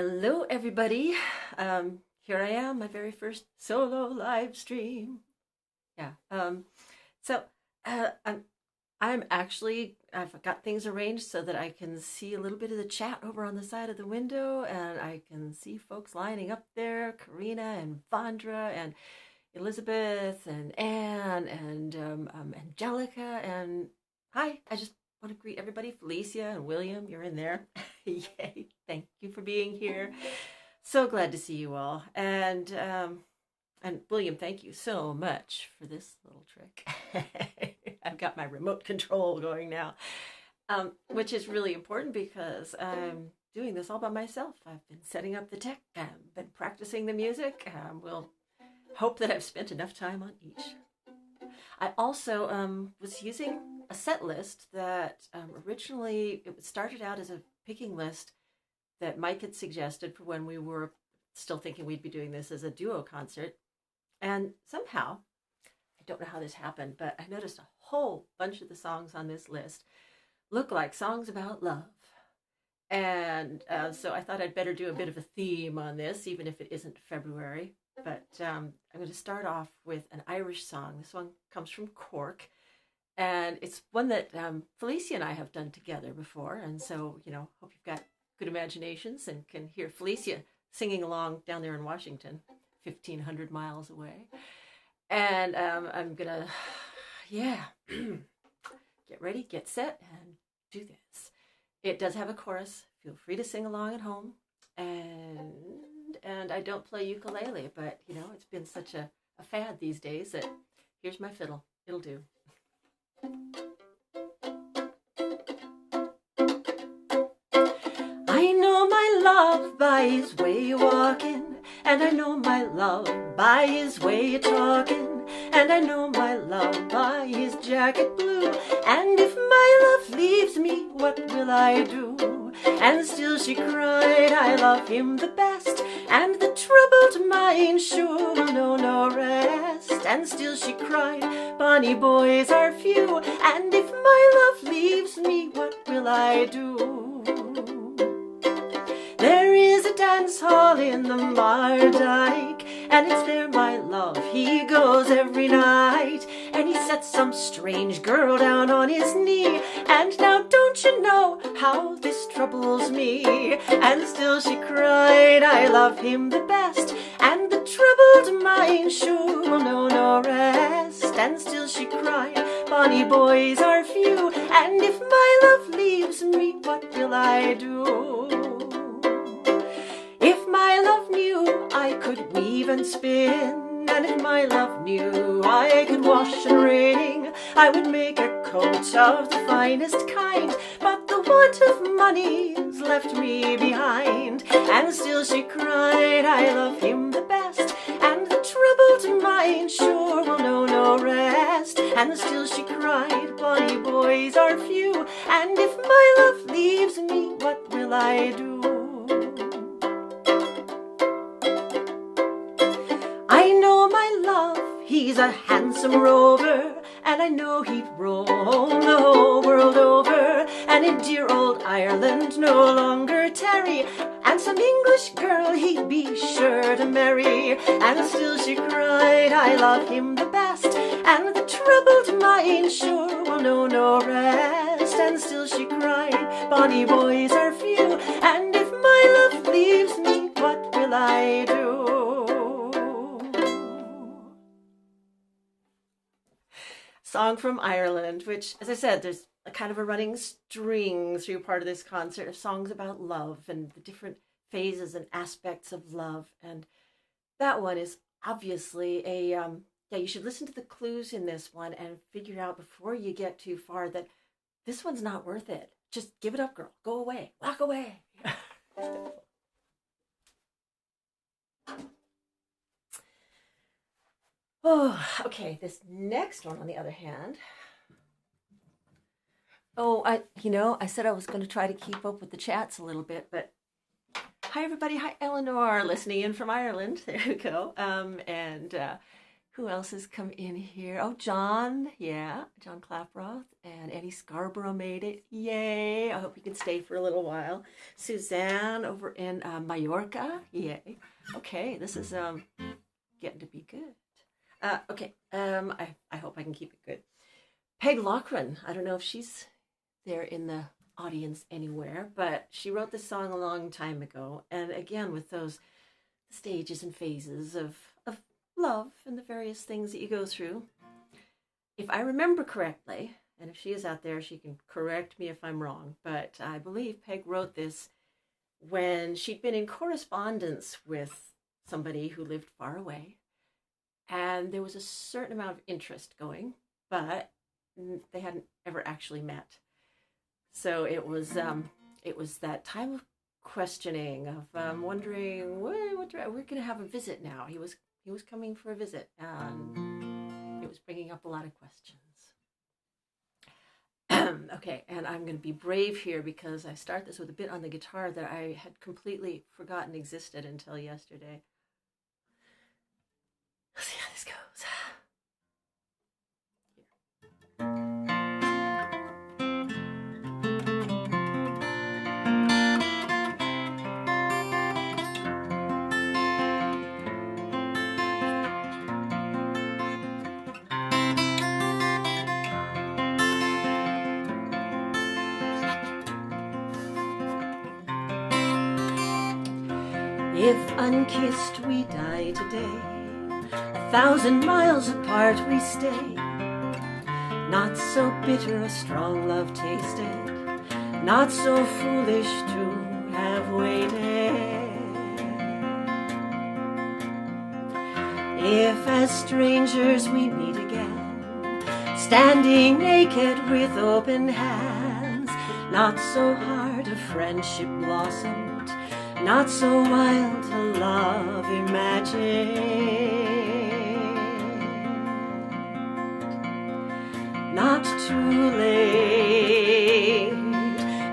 Hello, everybody. Here I am, my very first solo live stream. Yeah. So I'm actually, I've got things arranged so that I can see a little bit of the chat over on the side of the window, and I can see folks lining up there, Karina and Vandra and Elizabeth and Anne and Angelica. And hi, I just want to greet everybody. Felicia and William, you're in there. Yay, thank you for being here. So glad to see you all. And William, thank you so much for this little trick. I've got my remote control going now, which is really important because I'm doing this all by myself. I've been setting up the tech, I've been practicing the music. We'll hope that I've spent enough time on each. I also was using a set list that originally it started out as a picking list that Mike had suggested for when we were still thinking we'd be doing this as a duo concert. And somehow, I don't know how this happened, but I noticed a whole bunch of the songs on this list look like songs about love. And so I thought I'd better do a bit of a theme on this, even if it isn't February. But I'm going to start off with an Irish song. This one comes from Cork. And it's one that Felicia and I have done together before. And so, you know, hope you've got good imaginations and can hear Felicia singing along down there in Washington, 1,500 miles away. And I'm going to, get ready, get set, and do this. It does have a chorus. Feel free to sing along at home. And I don't play ukulele, but, you know, it's been such a fad these days that here's my fiddle. It'll do. I know my love by his way of walking, and I know my love by his way of talking, and I know my love by his jacket blue. And if my love leaves me, what will I do? And still she cried, I love him the best, and the troubled mind sure will know no rest. And still she cried, bonny boys are few, and if my love leaves me, what will I do? There is a dance hall in the Mardyke, and it's there my love, he goes every night. And he sets some strange girl down on his knee, and now don't you know how this troubles me? And still she cried, I love him the best, and the troubled mind sure will know no rest. And still she cried, bonny boys are few, and if my love leaves me, what will I do? If my love knew I could weave and spin, and if my love knew I could wash and wring, I would make a coat of the finest kind, but the want of money's left me behind. And still she cried, I love him the best, and the troubled mind sure will know no rest. And still she cried, bonny boys are few, and if my love leaves me, what will I do? I know my love, he's a handsome rover, and I know he'd roam the whole world over, and in dear old Ireland no longer tarry, and some English girl he'd be sure to marry. And still she cried, I love him the best, and the troubled mind sure will know no rest. And still she cried, bonny boys are few, and if my love leaves me, what will I do? Song from Ireland, which, as I said, there's a kind of a running string through part of this concert of songs about love and the different phases and aspects of love. And that one is obviously you should listen to the clues in this one and figure out before you get too far that this one's not worth it. Just give it up, girl. Go away. Walk away. Oh, okay. This next one, on the other hand. Oh, I said I was going to try to keep up with the chats a little bit, but hi, everybody. Hi, Eleanor, listening in from Ireland. There we go. Who else has come in here? Oh, John. Yeah, John Klaproth and Eddie Scarborough made it. Yay. I hope you can stay for a little while. Suzanne over in Mallorca. Yay. Okay, this is getting to be good. Okay, I hope I can keep it good. Peg Lochren. I don't know if she's there in the audience anywhere, but she wrote this song a long time ago. And again, with those stages and phases of love and the various things that you go through. If I remember correctly, and if she is out there, she can correct me if I'm wrong, but I believe Peg wrote this when she'd been in correspondence with somebody who lived far away, and there was a certain amount of interest going, but they hadn't ever actually met. So it was that time of questioning, of wondering, we're going to have a visit now. He was coming for a visit, and it was bringing up a lot of questions. Okay, and I'm going to be brave here because I start this with a bit on the guitar that I had completely forgotten existed until yesterday. Let's see how this goes. If unkissed we die today, 1,000 miles apart we stay. Not so bitter a strong love tasted, not so foolish to have waited. If as strangers we meet again, standing naked with open hands, not so hard a friendship blossomed, not so wild a love imagined. Not too late,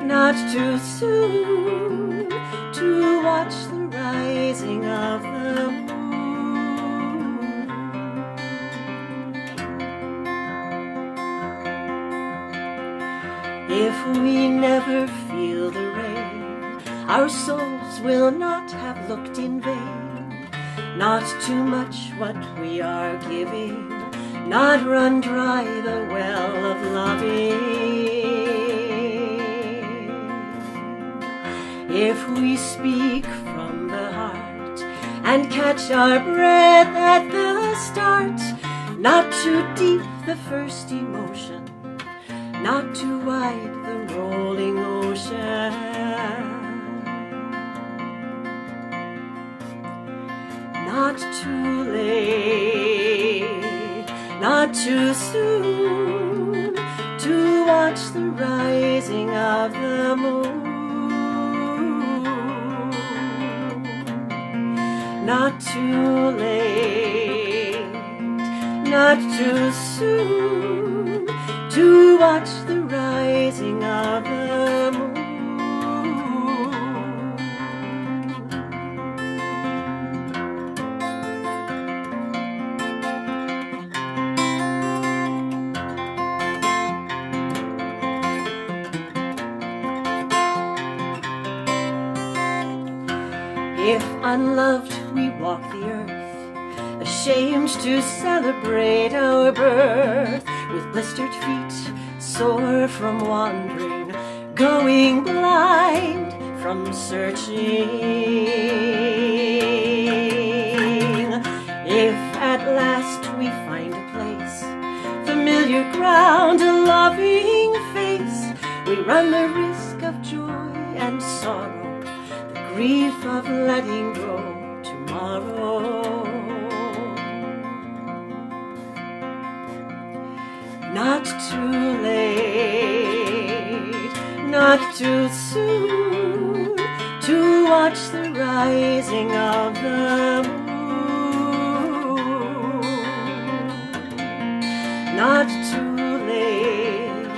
not too soon, to watch the rising of the moon. If we never feel the rain, our souls will not have looked in vain. Not too much what we are giving, not run dry the well of loving. If we speak from the heart and catch our breath at the start, not too deep the first emotion, not too wide the rolling ocean. Not too late, not too soon, to watch the rising of the moon. Not too late, not too soon, to watch the rising of the moon. If unloved we walk the earth, ashamed to celebrate our birth, with blistered feet, sore from wandering, going blind from searching. If at last we find a place, familiar ground, a loving face, we run the risk of joy and sorrow, grief of letting go tomorrow. Not too late, not too soon, to watch the rising of the moon. Not too late,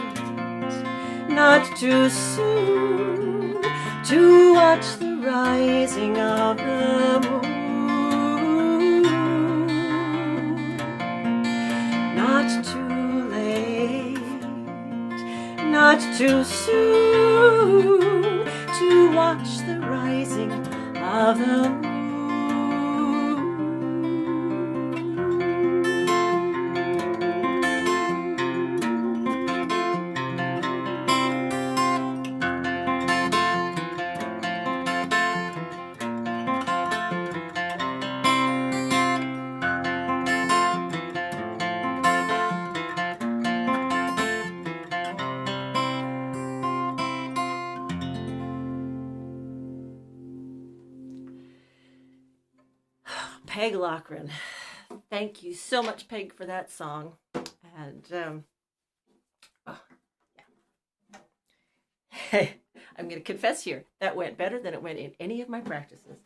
not too soon, to watch the rising of the moon. not too soon to watch the rising of the moon. Peg Lochren. Thank you so much, Peg, for that song. And I'm going to confess here, that went better than it went in any of my practices.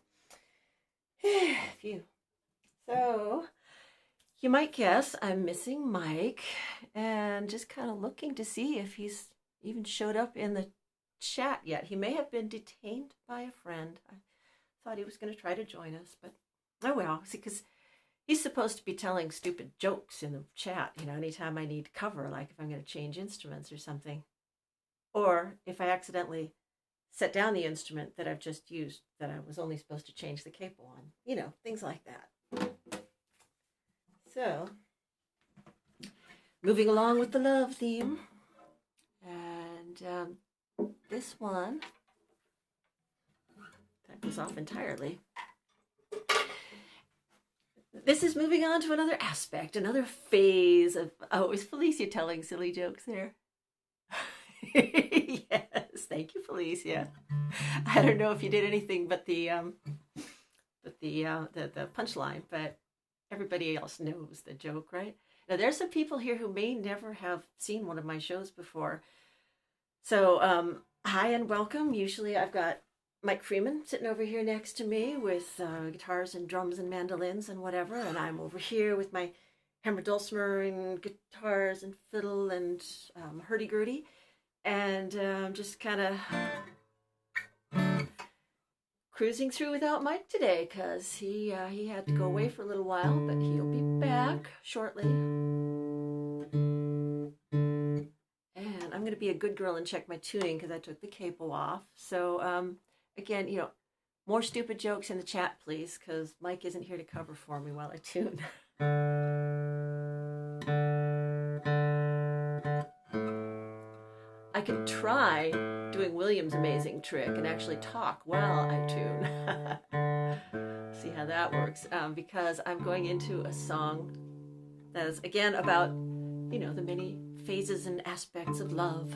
Phew. So, you might guess I'm missing Mike and just kind of looking to see if he's even showed up in the chat yet. He may have been detained by a friend. I thought he was going to try to join us, but oh well, see, because he's supposed to be telling stupid jokes in the chat, you know, anytime I need cover, like if I'm going to change instruments or something. Or if I accidentally set down the instrument that I've just used that I was only supposed to change the capo on. You know, things like that. So, moving along with the love theme. And this one, that goes off entirely. This is moving on to another aspect, another phase of, oh, is Felicia telling silly jokes there? Yes, thank you, Felicia. I don't know if you did anything but the punchline, but everybody else knows the joke, right? Now, there's some people here who may never have seen one of my shows before. So, hi and welcome. Usually I've got Mike Freeman sitting over here next to me with guitars and drums and mandolins and whatever, and I'm over here with my hammer dulcimer and guitars and fiddle and hurdy-gurdy, and just kind of cruising through without Mike today because he had to go away for a little while, but he'll be back shortly. And I'm going to be a good girl and check my tuning because I took the capo off. So, again, you know, more stupid jokes in the chat, please, because Mike isn't here to cover for me while I tune. I could try doing William's amazing trick and actually talk while I tune. See how that works. Because I'm going into a song that is, again, about, you know, the many phases and aspects of love.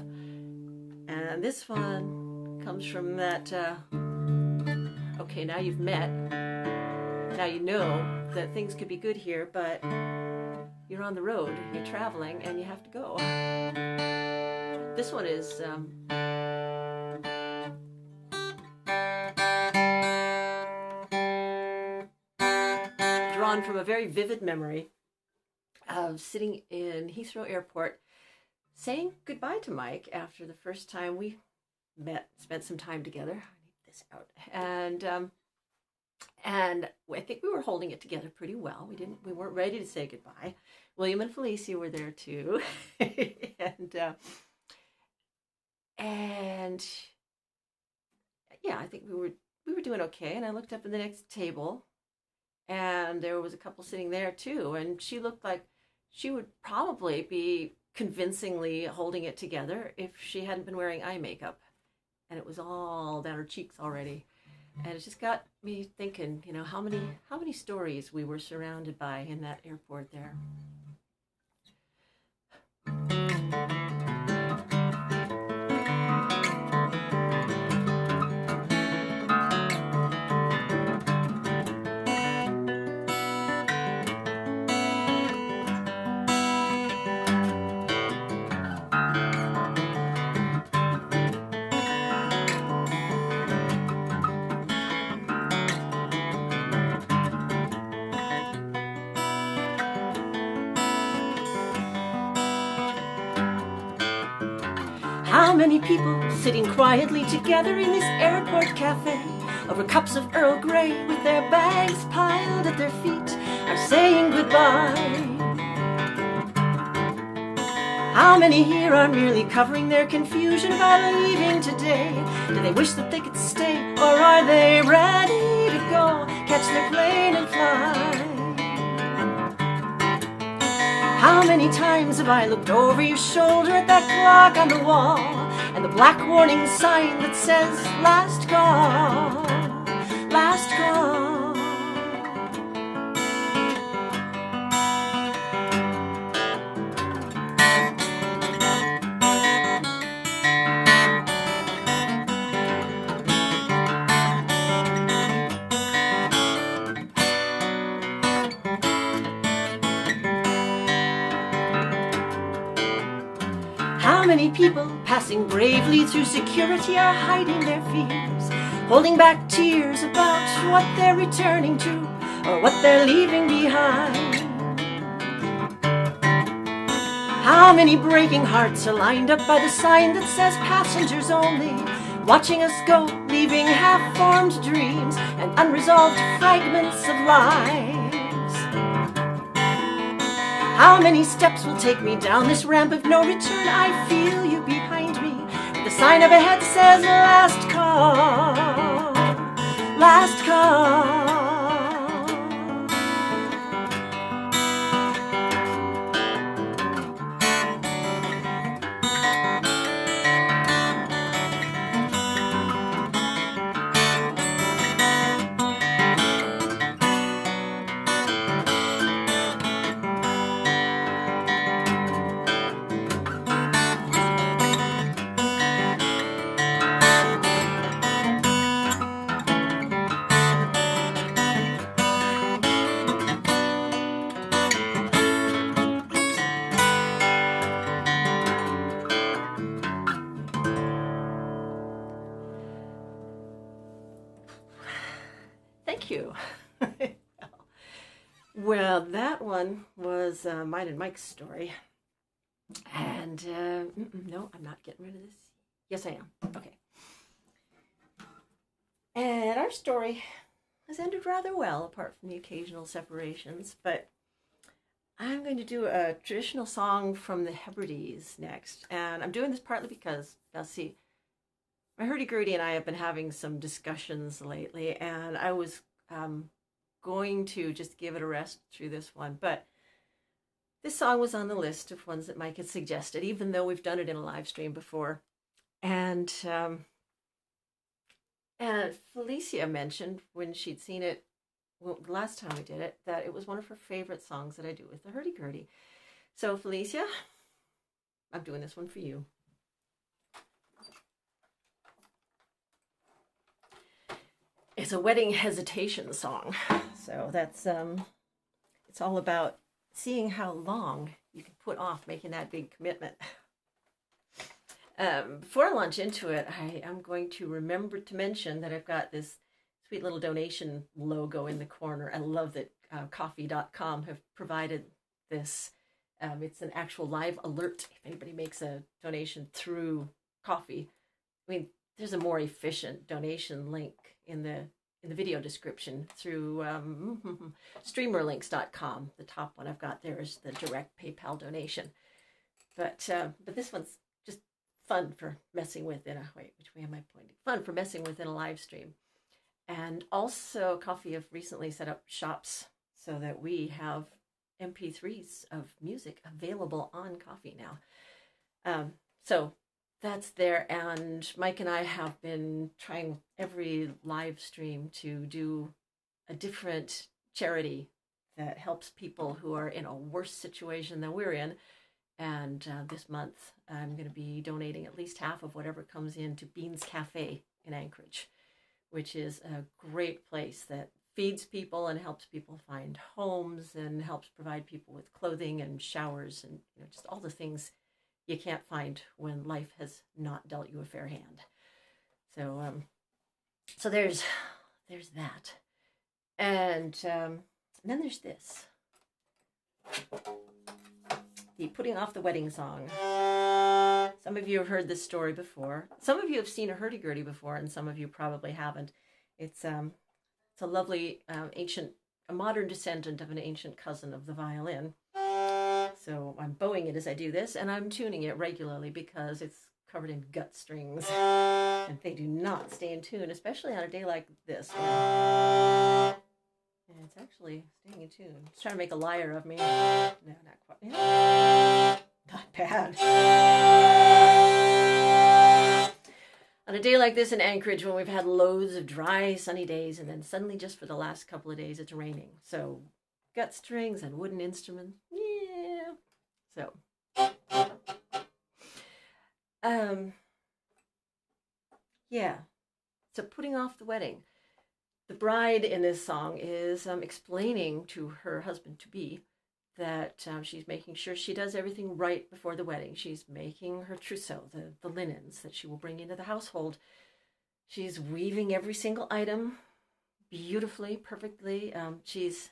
And this one comes from that, okay, now you've met, now you know that things could be good here, but you're on the road, you're traveling, and you have to go. This one is drawn from a very vivid memory of sitting in Heathrow Airport saying goodbye to Mike after the first time we met, spent some time together. I need this out. And I think we were holding it together pretty well. We weren't ready to say goodbye. William and Felicia were there too. And yeah, I think we were doing okay. And I looked up at the next table and there was a couple sitting there too. And she looked like she would probably be convincingly holding it together if she hadn't been wearing eye makeup. And it was all down her cheeks already. And it just got me thinking, you know, how many stories we were surrounded by in that airport there. How many people sitting quietly together in this airport cafe over cups of Earl Grey with their bags piled at their feet are saying goodbye? How many here are merely covering their confusion about leaving today? Do they wish that they could stay, or are they ready to go, catch their plane and fly? How many times have I looked over your shoulder at that clock on the wall, and the black warning sign that says last call, last call? How many people passing bravely through security are hiding their fears, holding back tears about what they're returning to or what they're leaving behind? How many breaking hearts are lined up by the sign that says passengers only, watching us go, leaving half-formed dreams and unresolved fragments of lives? How many steps will take me down this ramp of no return? I feel you behind me. The sign up ahead says last call, last call. Thank you. Well, that one was mine and Mike's story. And no, I'm not getting rid of this. Yes, I am. Okay. And our story has ended rather well, apart from the occasional separations. But I'm going to do a traditional song from the Hebrides next. And I'm doing this partly because, now see, my hurdy-gurdy and I have been having some discussions lately, and I was going to just give it a rest through this one. But this song was on the list of ones that Mike had suggested, even though we've done it in a live stream before. And Felicia mentioned when she'd seen it, well, the last time we did it, that it was one of her favorite songs that I do with the hurdy-gurdy. So Felicia, I'm doing this one for you. It's a wedding hesitation song. So that's, it's all about seeing how long you can put off making that big commitment. Before I launch into it, I am going to remember to mention that I've got this sweet little donation logo in the corner. I love that coffee.com have provided this. It's an actual live alert if anybody makes a donation through coffee. I mean, there's a more efficient donation link in the video description through streamerlinks.com. The top one I've got there is the direct PayPal donation. But this one's just fun for messing with in a, wait, which way am I pointing? Fun for messing with in a live stream. And also Coffee have recently set up shops so that we have MP3s of music available on Coffee now. So that's there, and Mike and I have been trying every live stream to do a different charity that helps people who are in a worse situation than we're in. And this month, I'm going to be donating at least half of whatever comes in to Beans Cafe in Anchorage, which is a great place that feeds people and helps people find homes and helps provide people with clothing and showers and just all the things you can't find when life has not dealt you a fair hand. So so there's that. And then there's this. The Putting Off the Wedding song. Some of you have heard this story before. Some of you have seen a hurdy-gurdy before, and some of you probably haven't. It's a lovely a modern descendant of an ancient cousin of the violin. So I'm bowing it as I do this, and I'm tuning it regularly because it's covered in gut strings, and they do not stay in tune, especially on a day like this. And it's actually staying in tune. It's trying to make a liar of me. No, not quite. Yeah. Not bad. On a day like this in Anchorage, when we've had loads of dry, sunny days, and then suddenly just for the last couple of days, it's raining. So gut strings and wooden instruments. Yeah. So, yeah. So putting off the wedding. The bride in this song is explaining to her husband-to-be that she's making sure she does everything right before the wedding. She's making her trousseau, the linens that she will bring into the household. She's weaving every single item beautifully, perfectly. She's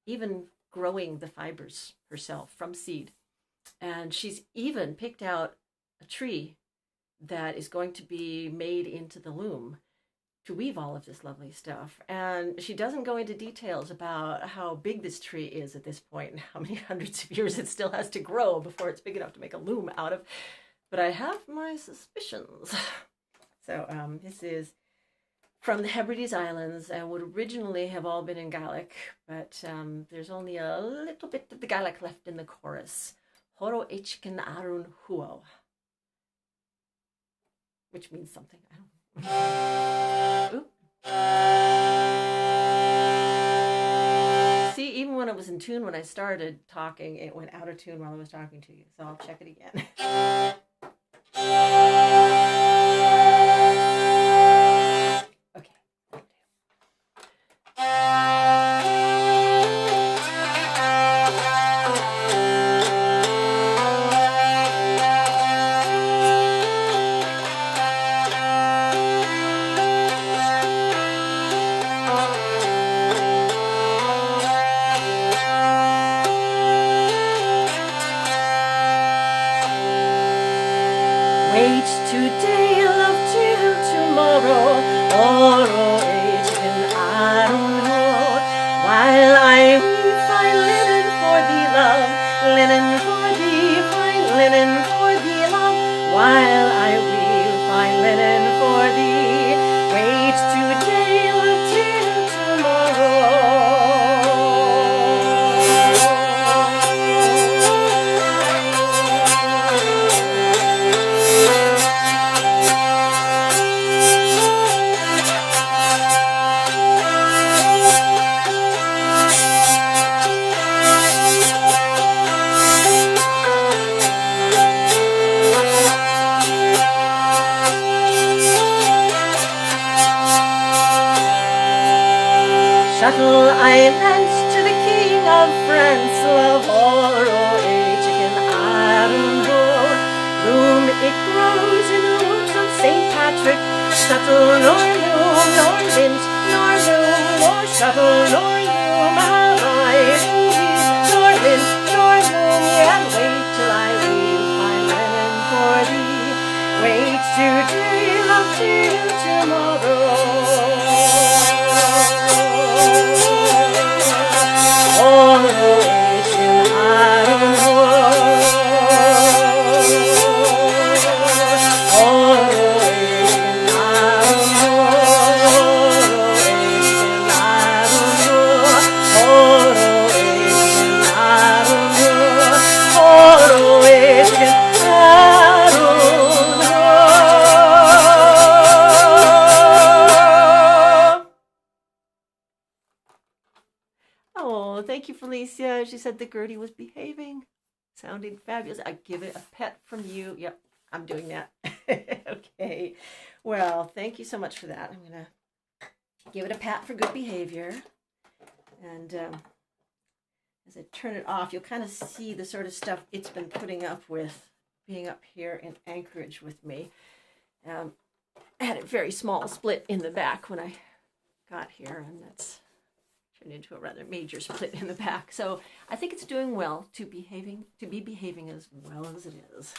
even growing the fibers herself from seed. And she's even picked out a tree that is going to be made into the loom to weave all of this lovely stuff. And she doesn't go into details about how big this tree is at this point and how many hundreds of years it still has to grow before it's big enough to make a loom out of. But I have my suspicions. So this is from the Hebrides Islands and would originally have all been in Gaelic, but there's only a little bit of the Gaelic left in the chorus. Horo Eichken Arun Huo, which means something. I don't know. Oop. See, even when it was in tune when I started talking, it went out of tune while I was talking to you. So I'll check it again. Okay. Wait today, love, till tomorrow. Oro Eichken Arun Huo. While I weave fine linen for thee, love, linen for thee, fine linen for thee, love. While I weave fine linen for thee, wait today, love, till tomorrow. Shuttle islands to the King of France, love, Oro Eichken Arun Huo. Loom it grows in the woods of St. Patrick. Shuttle nor loom, nor lint, nor loom, nor shuttle nor loom. Have I nor lint, nor loom, yet wait till I weave fine linen for thee. Wait today, love, till tomorrow. Oh, thank you, Felicia. She said the Gertie was behaving. Sounding fabulous. I give it a pet from you. Yep, I'm doing that. Okay. Well, thank you so much for that. I'm going to give it a pat for good behavior. And as I turn it off, you'll kind of see the sort of stuff it's been putting up with being up here in Anchorage with me. I had a very small split in the back when I got here, and that's turned into a rather major split in the back. So I think it's doing well to be behaving as well as it is.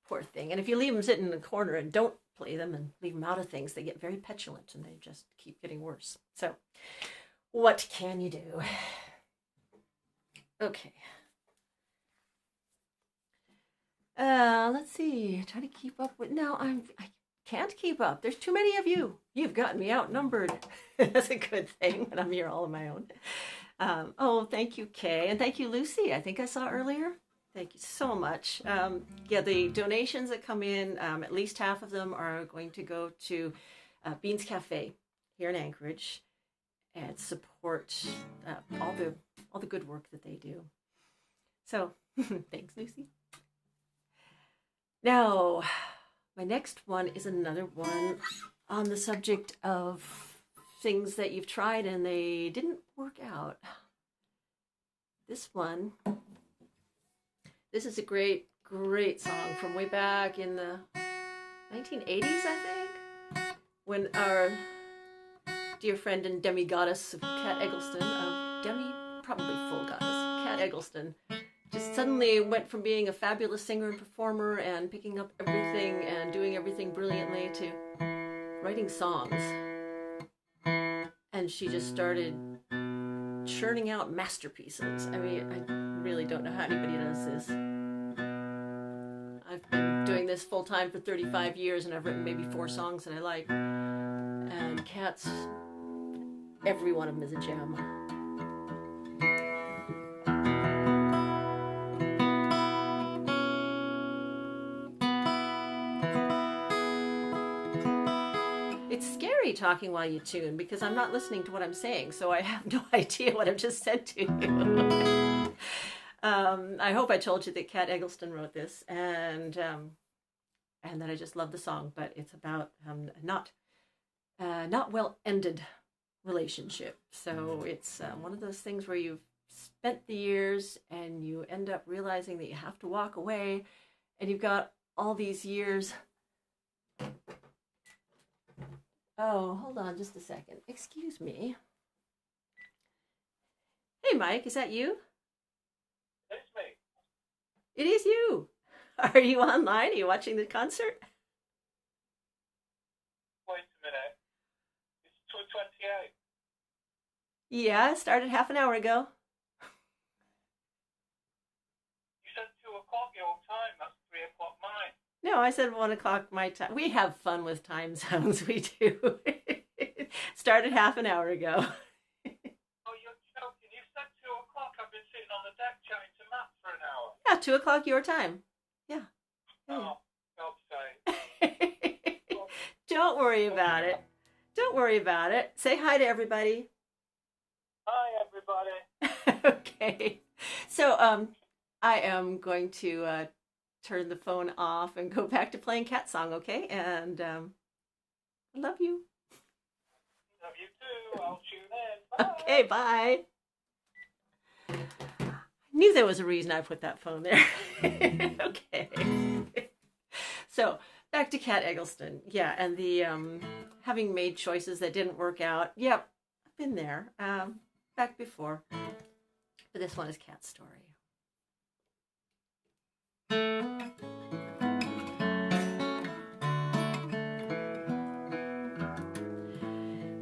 Poor thing. And if you leave them sitting in the corner and don't play them and leave them out of things, they get very petulant and they just keep getting worse. So what can you do? Okay. Let's see. Try to keep up with. No, I can't keep up. There's too many of you. You've gotten me outnumbered. That's a good thing when I'm here all on my own. Oh, thank you, Kay, and thank you, Lucy. I think I saw earlier. Thank you so much. Yeah, the donations that come in, at least half of them are going to go to Beans Cafe here in Anchorage and support all the good work that they do. So, thanks, Lucy. Now, my next one is another one on the subject of things that you've tried and they didn't work out. This is a great song from way back in the 1980s, I think, when our dear friend and demi-goddess of Cat Eggleston, probably full goddess, Cat Eggleston, just suddenly went from being a fabulous singer and performer and picking up everything and doing everything brilliantly to writing songs. And she just started churning out masterpieces. I mean, I really don't know how anybody does this. I've been doing this full time for 35 years and I've written maybe 4 songs that I like. And Cat's, every one of them is a gem. It's scary talking while you tune because I'm not listening to what I'm saying, so I have no idea what I've just said to you. I hope I told you that Cat Eggleston wrote this, and that I just love the song. But it's about not well ended relationship. So it's one of those things where you've spent the years and you end up realizing that you have to walk away, and you've got all these years. Oh, hold on just a second. Excuse me. Hey, Mike, is that you? It's me. It is you. Are you online? Are you watching the concert? Wait a minute. It's 2:28. Yeah, it started half an hour ago. You said 2 o'clock your time. That's 3 o'clock mine. No, I said 1 o'clock my time. We have fun with time zones. We do. Started half an hour ago. Oh, you're joking. You said 2 o'clock. I've been sitting on the deck chatting to Matt for an hour. Yeah, 2 o'clock your time. Yeah. Oh, God's sake. Don't worry about it. Don't worry about it. Say hi to everybody. Hi, everybody. Okay. So, I am going to turn the phone off and go back to playing Cat Song, okay? And I love you. Love you too. I'll tune in. Bye. Okay, bye. I knew there was a reason I put that phone there. Okay. So, back to Cat Eggleston. Yeah, and the having made choices that didn't work out. Yep, I've been there. Back before. But this one is Cat's story.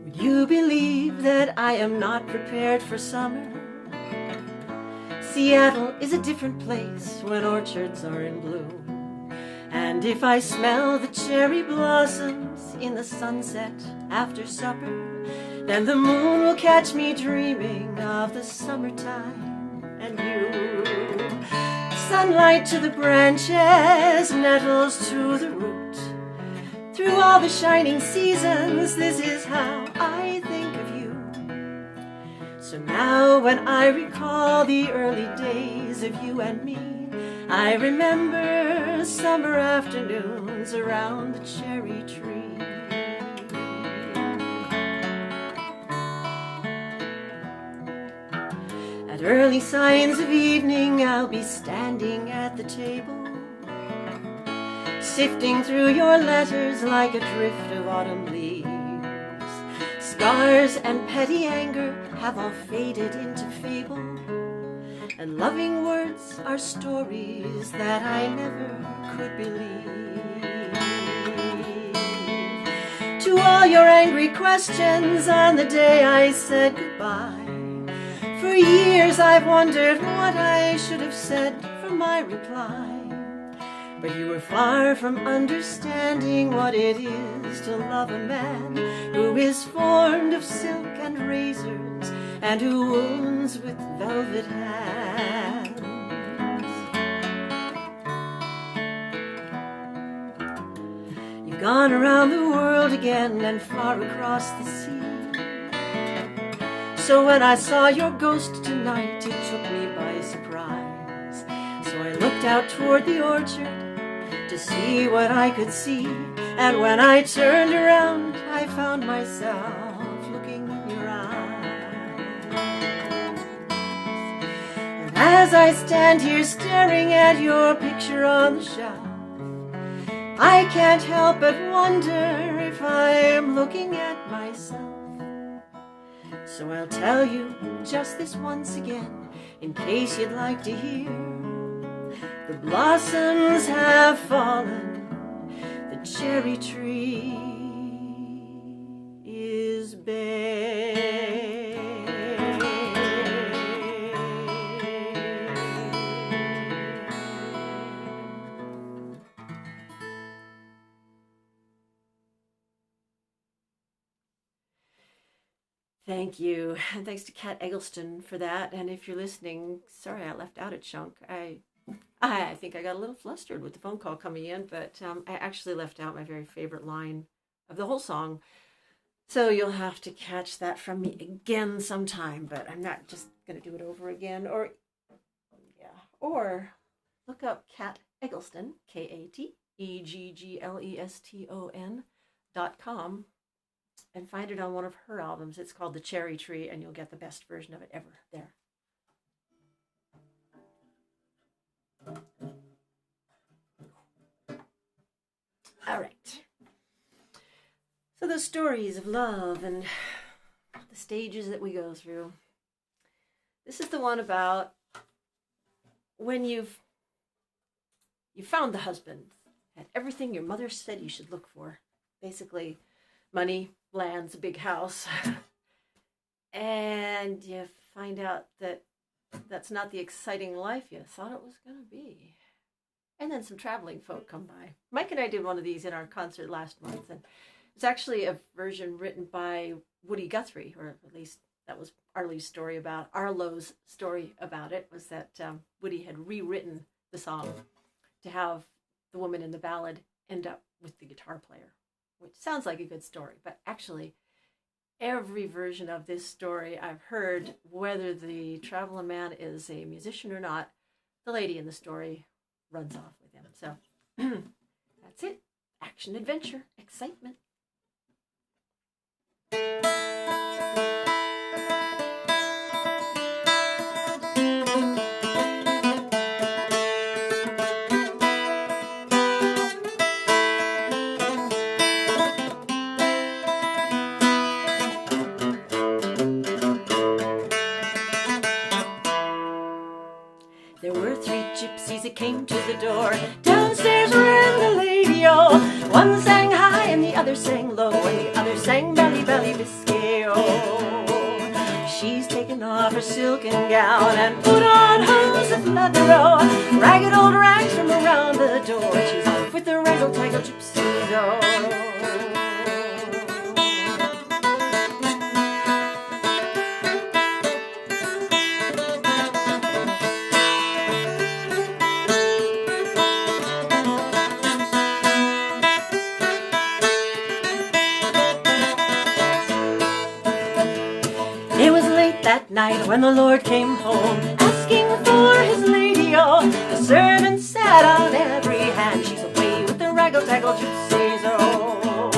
Would you believe that I am not prepared for summer? Seattle is a different place when orchards are in bloom. And if I smell the cherry blossoms in the sunset after supper, then the moon will catch me dreaming of the summertime and you. Sunlight to the branches, nettles to the root. Through all the shining seasons, this is how I think of you. So now when I recall the early days of you and me, I remember summer afternoons around the cherry tree. At early signs of evening, I'll be standing at the table, sifting through your letters like a drift of autumn leaves. Scars and petty anger have all faded into fable, and loving words are stories that I never could believe. all your angry questions on the day I said goodbye. For years I've wondered what I should have said for my reply. But you were far from understanding what it is to love a man who is formed of silk and razors and who wounds with velvet hands. You've gone around the world again and far across the sea. So when I saw your ghost tonight, it took me by surprise. So I looked out toward the orchard to see what I could see, and when I turned around, I found myself looking in your eyes. And as I stand here staring at your picture on the shelf, I can't help but wonder if I'm looking at myself. So I'll tell you just this once again, in case you'd like to hear. The blossoms have fallen, the cherry tree is bare. Thank you, and thanks to Kat Eggleston for that. And if you're listening, sorry I left out a chunk. I think I got a little flustered with the phone call coming in, but I actually left out my very favorite line of the whole song. So you'll have to catch that from me again sometime, but I'm not just going to do it over again. Or look up Kat Eggleston, KatEggleston.com, and find it on one of her albums. It's called The Cherry Tree, and you'll get the best version of it ever there. All right. So the stories of love and the stages that we go through. This is the one about when you've found the husband, had everything your mother said you should look for. Basically, money, lands, a big house. And you find out that that's not the exciting life you thought it was going to be. And then some traveling folk come by. Mike and I did one of these in our concert last month, and it's actually a version written by Woody Guthrie, or at least that was Arlo's story about it, was that Woody had rewritten the song to have the woman in the ballad end up with the guitar player, which sounds like a good story, but actually every version of this story I've heard, whether the traveling man is a musician or not, the lady in the story runs off with him. So that's it. Action, adventure, excitement. There were 3 gypsies that came to the door. Downstairs ran the lady-o. One sang high and the other sang low, and the other sang belly, belly, biscay-o. She's taken off her silken gown and put on hose of leather-o. Ragged old rags from around the door. She's off with the raggle-taggle gypsies-o. That night when the Lord came home, asking for his lady-o, the servants sat on every hand. She's away with the raggle-taggle gypsies-o.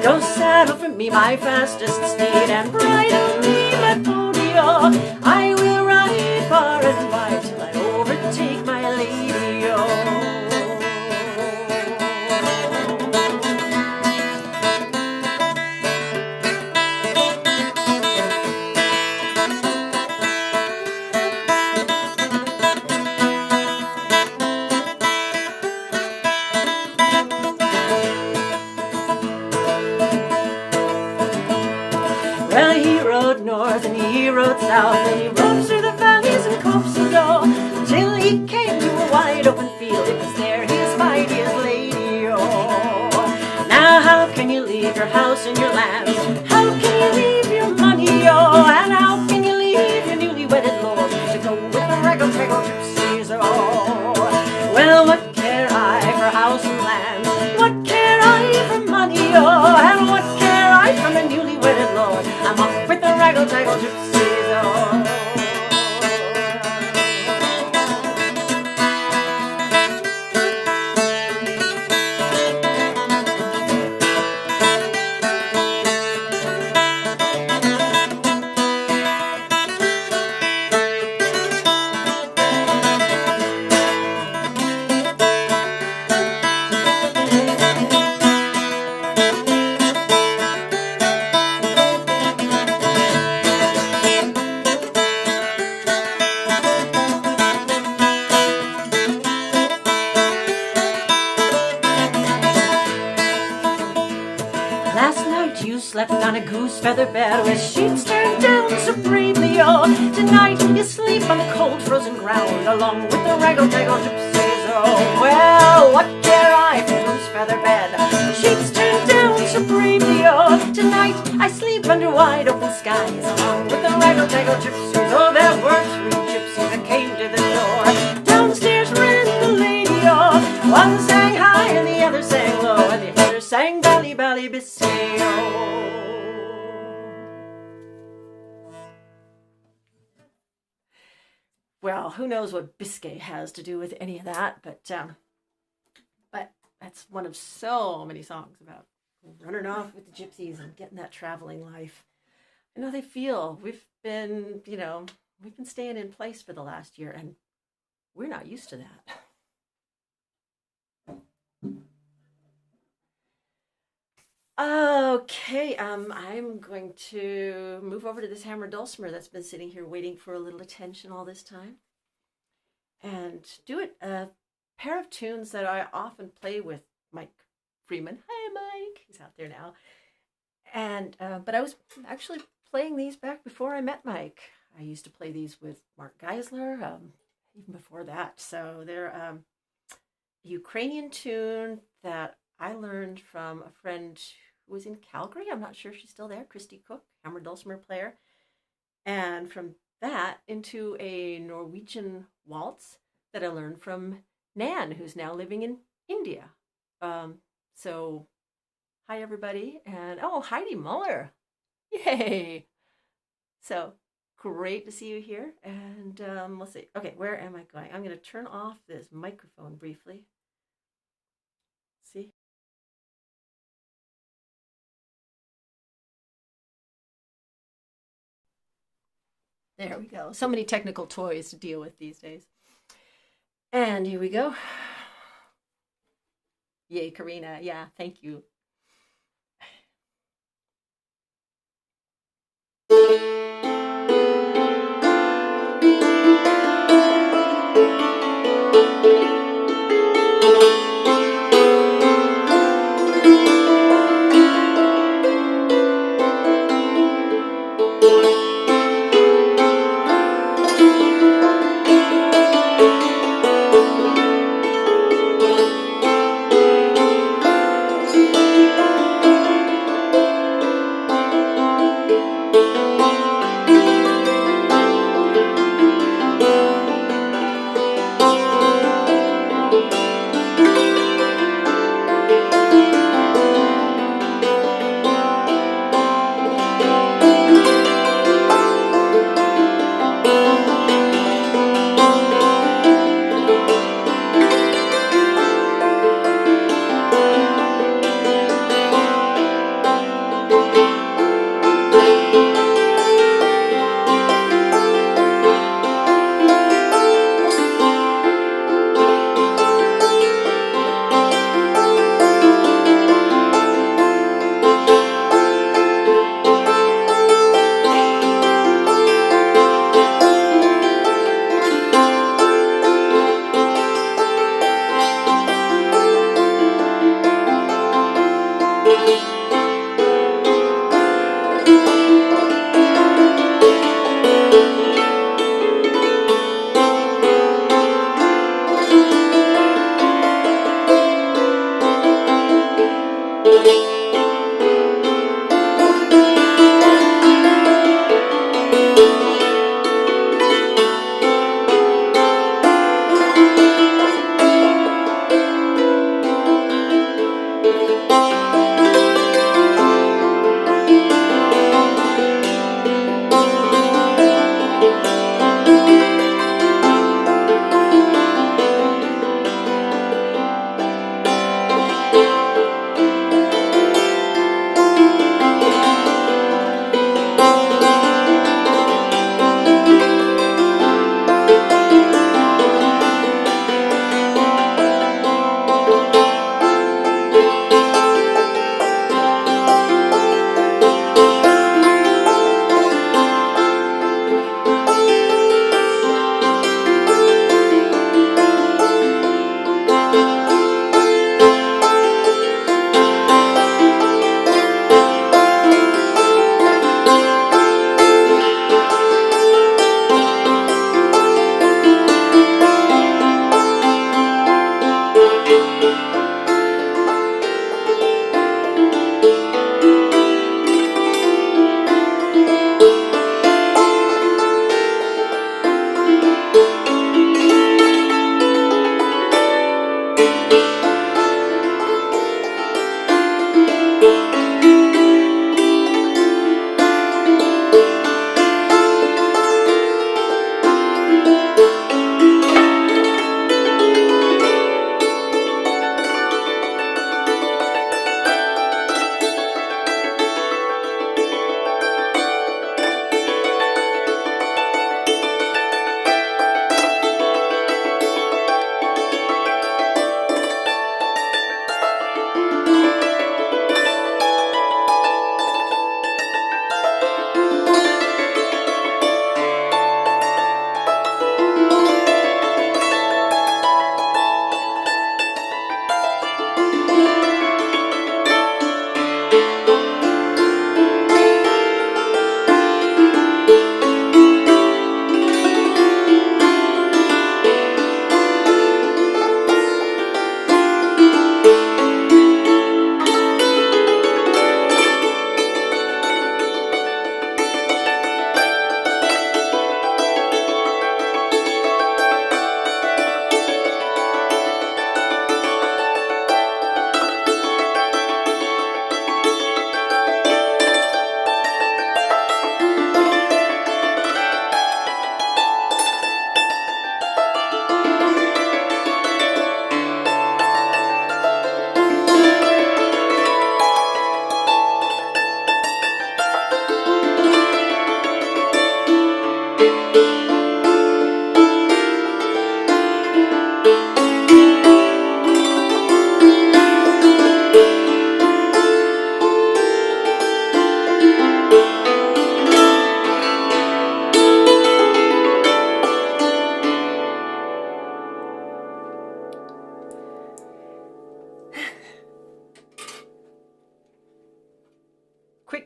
Go saddle for me my fastest steed, and bridle me my pony-o. I will ride far and wide till I overtake my lady-o. leave your house and your lands? How can you leave your money, oh, and how can you leave your newly wedded lord to go with the raggle-taggle gypsies, oh? Well, what care I for house and land? What care I for money, oh, and what care I from a newly wedded lord? I'm off with the raggle-taggle gypsies, oh. Last night you slept on a goose feather bed with sheets turned down supremely, oh. Tonight you sleep on the cold frozen ground along with the raggle-taggle gypsies, oh. Well, what care I for goose feather bed, sheets turned down supremely, oh. Tonight I sleep under wide open skies along with the raggle-taggle gypsies, oh. There were 3 gypsies that came to the door. Downstairs ran the lady, oh. One sang high and the other sang low, and the other sang bally bally Biscay, oh. Well, who knows what Biscay has to do with any of that, but that's one of so many songs about running off with the gypsies and getting that traveling life. I know they feel we've been staying in place for the last year, and we're not used to that. Okay, I'm going to move over to this hammer dulcimer that's been sitting here waiting for a little attention all this time, and do a pair of tunes that I often play with Mike Freeman. Hi, Mike. He's out there now. And but I was actually playing these back before I met Mike. I used to play these with Mark Geisler, even before that. So they're a Ukrainian tune that I learned from a friend who was in Calgary. I'm not sure if she's still there. Christy Cook, hammer dulcimer player. And from that into a Norwegian waltz that I learned from Nan, who's now living in India. So hi, everybody. And oh, Heidi Muller. Yay. So great to see you here. And let's see. Okay, where am I going? I'm going to turn off this microphone briefly. See? There we go. So many technical toys to deal with these days. And here we go. Yay, Karina. Yeah, thank you.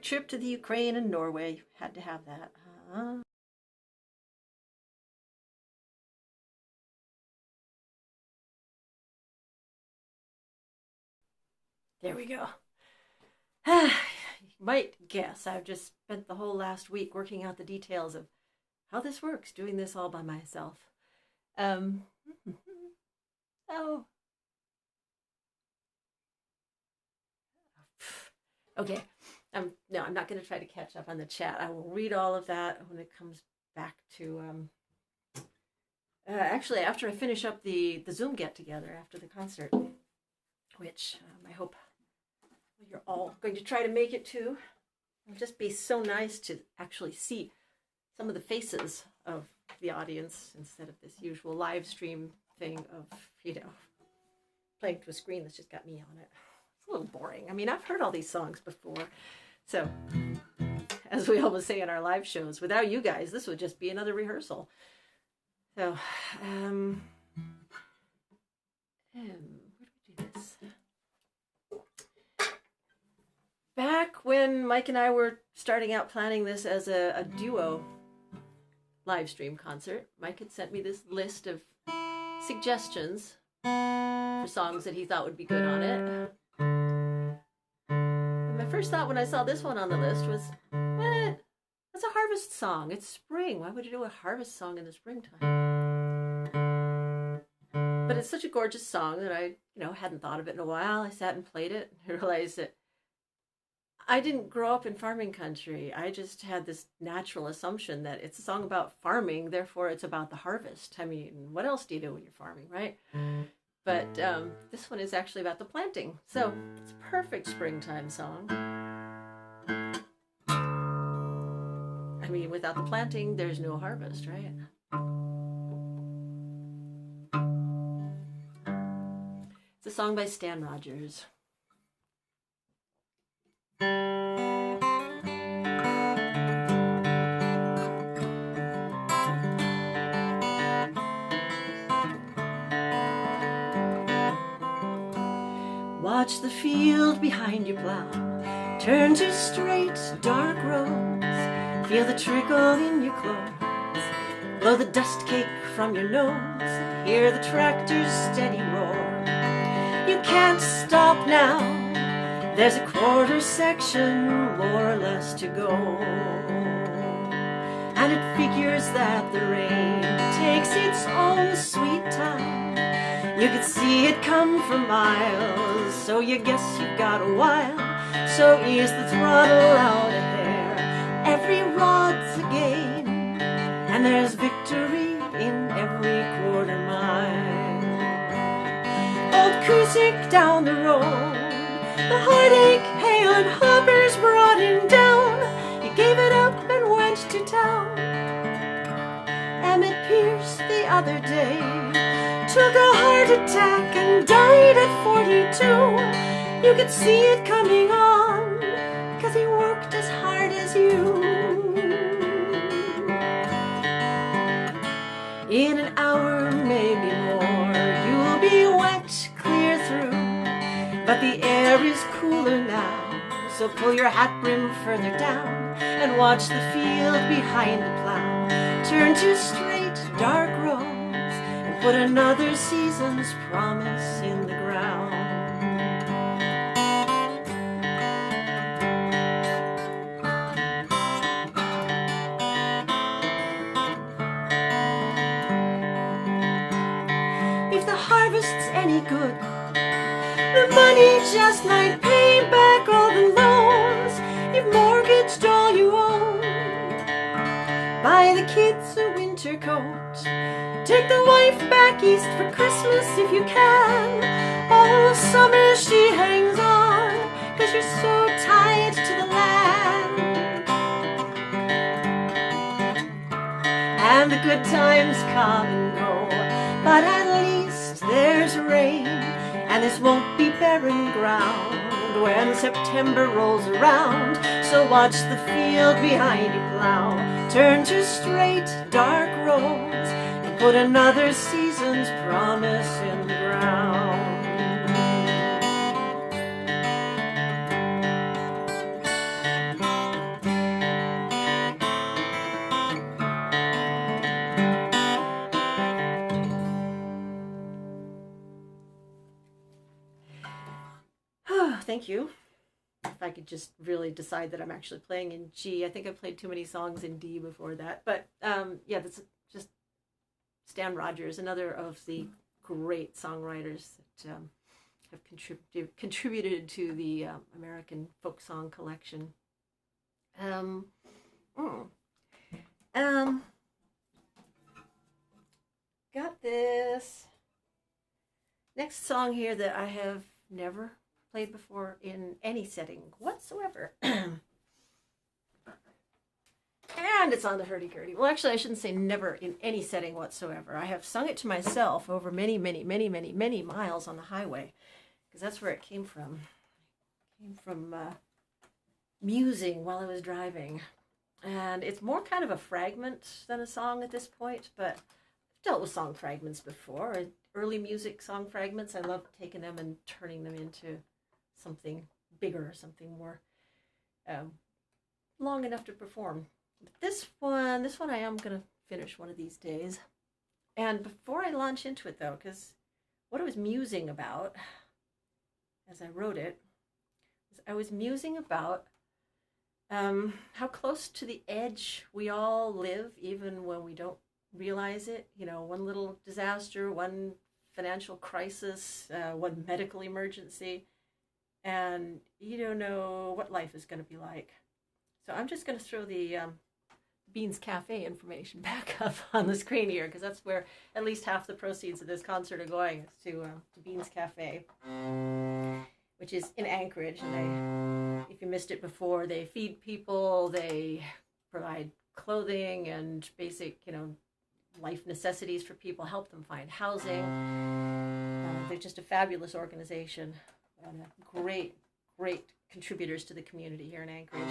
trip to the Ukraine and Norway. Had to have that. There we go. You might guess I've just spent the whole last week working out the details of how this works, doing this all by myself. Oh. Okay. No, I'm not going to try to catch up on the chat. I will read all of that when it comes back to actually after I finish up the Zoom get together after the concert, which I hope you're all going to try to make it to. It'll just be so nice to actually see some of the faces of the audience instead of this usual live stream thing of, playing to a screen that's just got me on it. It's a little boring. I mean, I've heard all these songs before. So, as we always say in our live shows, without you guys, this would just be another rehearsal. So, where do we do this? Back when Mike and I were starting out planning this as a duo live stream concert, Mike had sent me this list of suggestions for songs that he thought would be good on it. And my first thought when I saw this one on the list was, what? That's a harvest song. It's spring. Why would you do a harvest song in the springtime? But it's such a gorgeous song that I, hadn't thought of it in a while. I sat and played it and realized that I didn't grow up in farming country. I just had this natural assumption that it's a song about farming, therefore it's about the harvest. I mean, what else do you do when you're farming, right? But this one is actually about the planting. So it's a perfect springtime song. I mean, without the planting, there's no harvest, right? It's a song by Stan Rogers. Watch the field behind you plow, turn to straight, dark roads, feel the trickle in your clothes, blow the dust cake from your nose, hear the tractor's steady roar. You can't stop now, there's a quarter section more or less to go, and it figures that the rain takes its own sweet time. You could see it come for miles, so you guess you've got a while. So ease the throttle out a hair, every rod's a gain, and there's victory in every quarter mile. Old Cusick down the road, the heartache, hail and hoppers brought him down. He gave it up and went to town. Emmett Pierce the other day took a heart attack and died at 42. You could see it coming on, 'cause he worked as hard as you. In an hour, maybe more, you'll be wet clear through, but the air is cooler now, so pull your hat brim further down and watch the field behind the plow turn to straight, dark roads, put another season's promise in the ground. If the harvest's any good, the money just might pay back all the loans you've mortgaged all you own. Buy the kids a winter coat, take the wife back east for Christmas if you can. All summer she hangs on, 'cause you're so tied to the land. And the good times come and go, but at least there's rain, and this won't be barren ground when September rolls around. So watch the field behind you plow, turn to straight, dark roads, put another season's promise in the ground. thank you. If I could just really decide that I'm actually playing in G. I think I've played too many songs in D before that. But yeah, that's just Stan Rogers, another of the great songwriters that have contributed to the American folk song collection. Got this next song here that I have never played before in any setting whatsoever. And it's on the hurdy-gurdy. Well, actually, I shouldn't say never in any setting whatsoever. I have sung it to myself over many, many, many, many, many miles on the highway, because that's where it came from. It came from musing while I was driving. And it's more kind of a fragment than a song at this point, but I've dealt with song fragments before. Early music song fragments, I love taking them and turning them into something bigger, something more long enough to perform. But this one I am going to finish one of these days. And before I launch into it, though, because what I was musing about as I wrote it, I was musing about how close to the edge we all live, even when we don't realize it. You know, one little disaster, one financial crisis, one medical emergency, and you don't know what life is going to be like. So I'm just going to throw the Beans Cafe information back up on the screen here, because that's where at least half the proceeds of this concert are going, is to Beans Cafe, which is in Anchorage. And if you missed it before, they feed people, they provide clothing and basic, life necessities for people, help them find housing. They're just a fabulous organization and great contributors to the community here in Anchorage.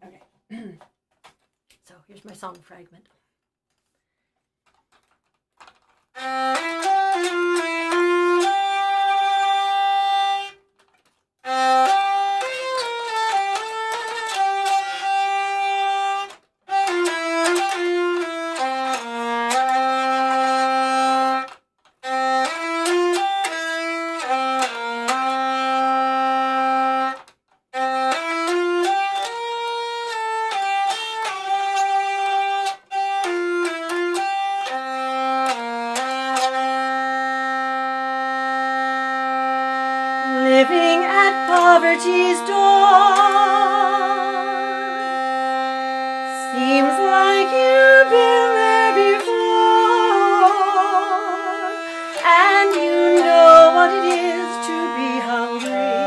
Okay. So here's my song fragment. Living at poverty's door, seems like you've been there before, and you know what it is to be hungry,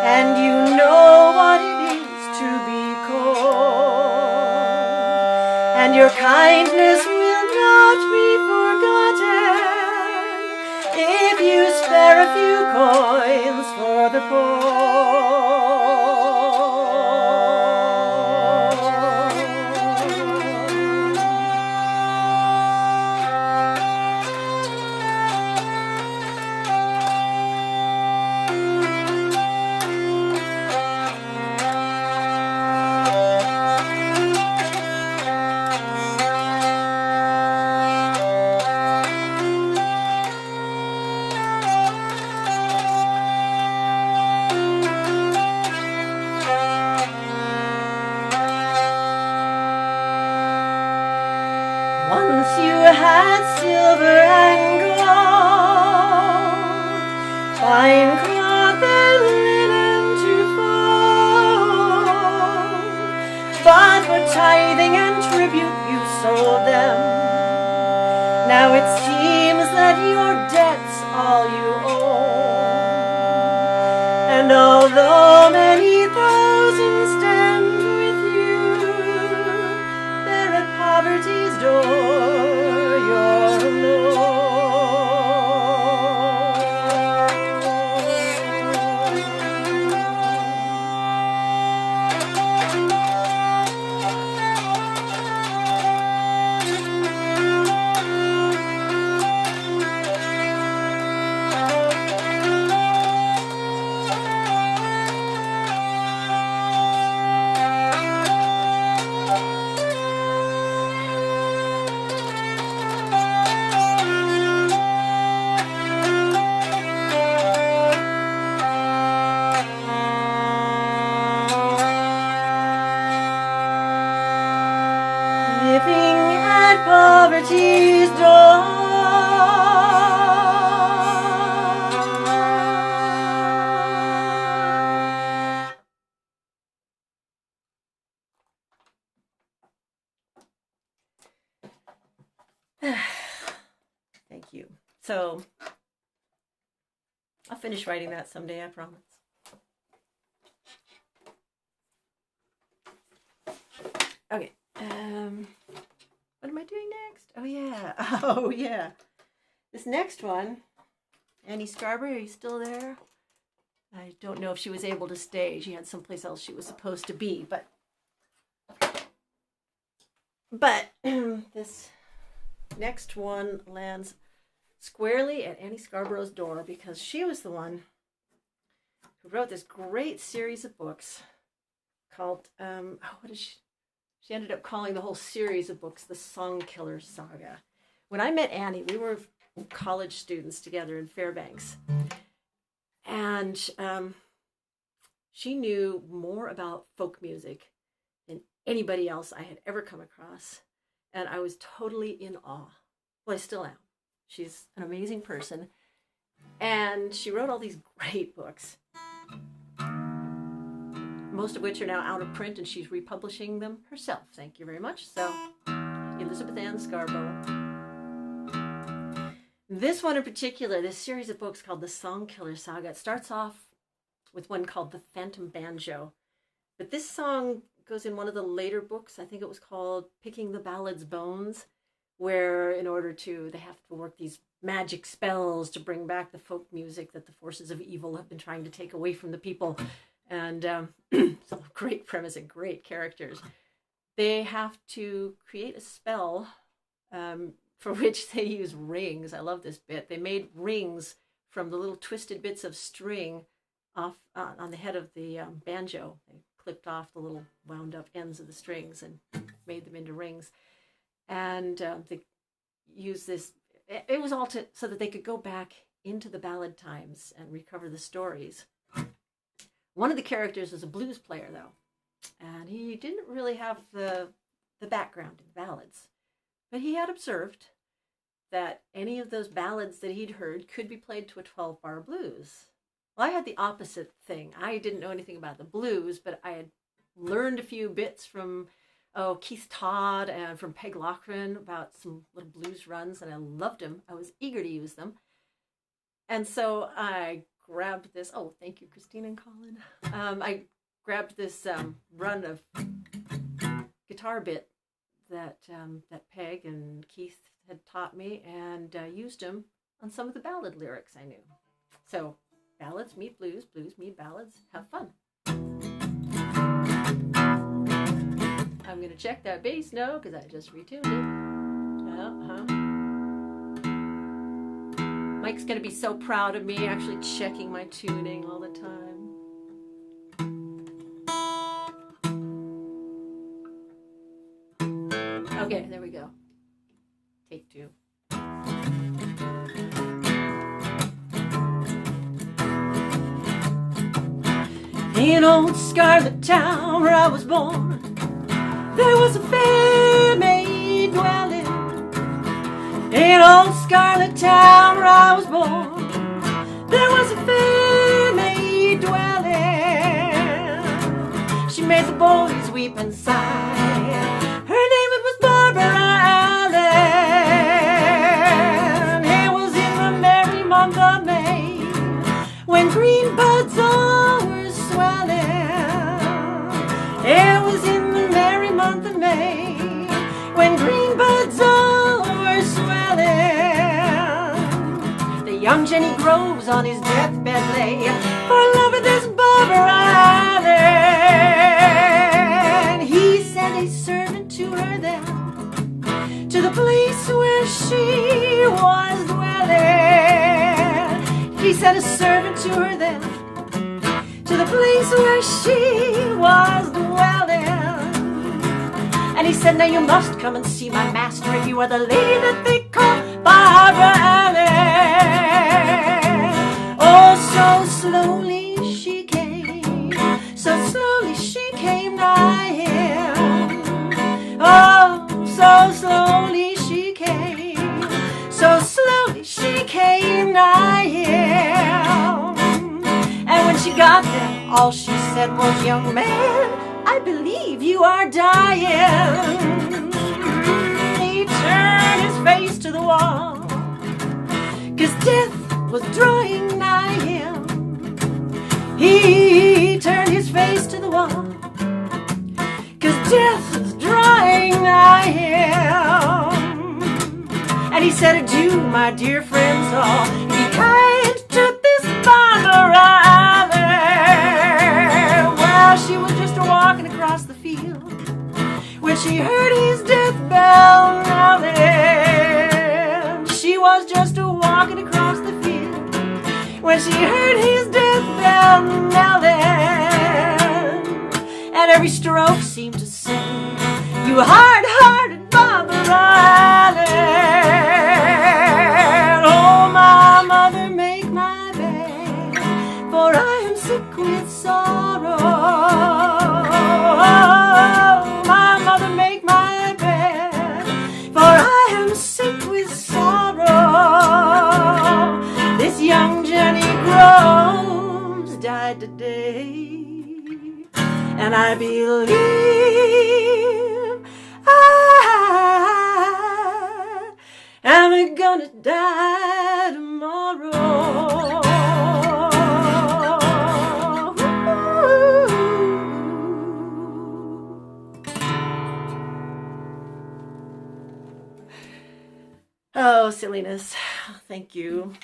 and you know what it is to be cold, and your kindness will not be forgotten if you spare a few coins for the poor. Once you had silver and gold, fine cloth and linen to fold, but for tithing and tribute you sold them. Now it seems that your debt's all you owe, and although many thousands stand with you there at poverty's door, you're alone. liberty's dawn. Thank you. So I'll finish writing that someday, I promise. Okay. What am I doing next? Oh yeah. This next one, Annie Scarborough, are you still there? I don't know if she was able to stay. She had someplace else she was supposed to be, but this next one lands squarely at Annie Scarborough's door because she was the one who wrote this great series of books called she ended up calling the whole series of books the Song Killer Saga. When I met Annie, we were college students together in Fairbanks, and she knew more about folk music than anybody else I had ever come across, and I was totally in awe. Well, I still am. She's an amazing person, and she wrote all these great books, most of which are now out of print, and she's republishing them herself. Thank you very much. So, Elizabeth Ann Scarborough. This one in particular, this series of books called the Song Killer Saga, it starts off with one called The Phantom Banjo. But this song goes in one of the later books. I think it was called Picking the Ballad's Bones, where in order to, they have to work these magic spells to bring back the folk music that the forces of evil have been trying to take away from the people. And so great premise and great characters. They have to create a spell for which they use rings. I love this bit. They made rings from the little twisted bits of string off on the head of the banjo. They clipped off the little wound up ends of the strings and made them into rings. And they used this. It was all so that they could go back into the ballad times and recover the stories. One of the characters was a blues player, though, and he didn't really have the background in ballads, but he had observed that any of those ballads that he'd heard could be played to a 12-bar blues. Well, I had the opposite thing. I didn't know anything about the blues, but I had learned a few bits from Keith Todd and from Peg Lochren about some little blues runs, and I loved them. I was eager to use them. And so I grabbed this. Oh, thank you, Christine and Colin. I grabbed this run of guitar bit that Peg and Keith had taught me and used them on some of the ballad lyrics I knew. So ballads meet blues, blues meet ballads. Have fun. I'm going to check that bass note because I just retuned it. Mike's going to be so proud of me actually checking my tuning all the time. Okay, there we go. Take two. In old Scarlet Town where I was born, there was a fair maid dwelling. In old Scarlet Town where I was born, there was a fair maid dwelling. She made the boys weep and sigh. Her name was Barbara Allen. It was in the merry month of May, when green buds all were swelling. It was in the merry month of May, when green buds all were swelling. The young Jenny Groves on his deathbed lay, for love of this Barbara Allen. He sent a servant to her then, to the place where she was dwelling. He sent a servant to her then, to the place where she was dwelling. And he said, now you must come and see my master if you are the lady that they call Barbara Allen. Oh, so slowly she came, so slowly she came nigh him. Oh, so slowly she came, got there, all she said was, young man, I believe you are dying. He turned his face to the wall, 'cause death was drawing nigh him. He turned his face to the wall, 'cause death was drawing nigh him. And he said, adieu, my dear friends all, be kind to this Barbara. Well, she was just walking across the field when she heard his death bell. Now then, she was just walking across the field when she heard his death bell. Now then, and every stroke seemed to say, you hard-hearted Barbara. Oh, my mother, make my bed, for I am sick with sorrow. Oh, my mother, make my bed, for I am sick with sorrow. This young Jenny Groves died today, and I believe I'm gonna die tomorrow. Oh, silliness. Thank you.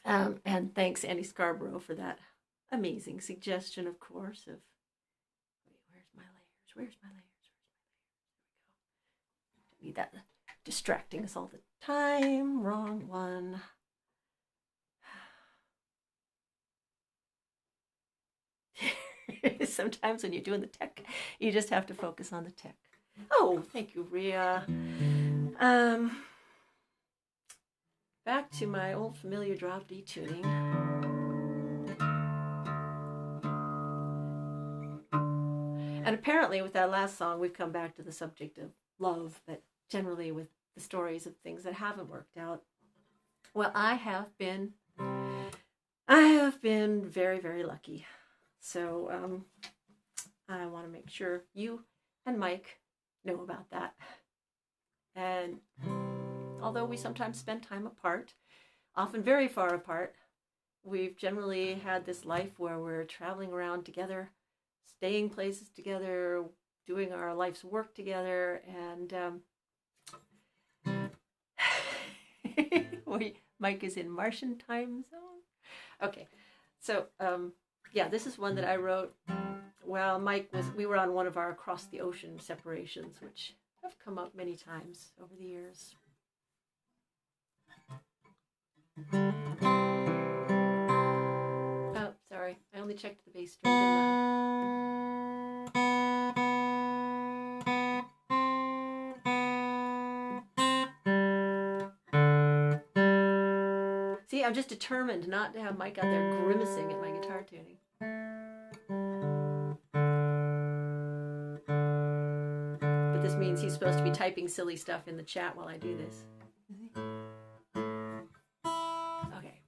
And thanks, Andy Scarborough, for that amazing suggestion, of course, of... Where's my layers? Where's my layers? Don't need that distracting us all the time. Wrong one. Sometimes when you're doing the tech, you just have to focus on the tech. Oh, thank you, Rhea. Back to my old familiar drop D tuning. And apparently with that last song, we've come back to the subject of love, but generally with the stories of things that haven't worked out. Well, I have been very, very lucky. So I want to make sure you and Mike know about that. And although we sometimes spend time apart, often very far apart, we've generally had this life where we're traveling around together, staying places together, doing our life's work together, and Mike is in Martian time zone. Okay, so yeah, this is one that I wrote while we were on one of our across the ocean separations, which have come up many times over the years. Oh, sorry, I only checked the bass string, didn't I? See, I'm just determined not to have Mike out there grimacing at my guitar tuning. But this means he's supposed to be typing silly stuff in the chat while I do this. Okay.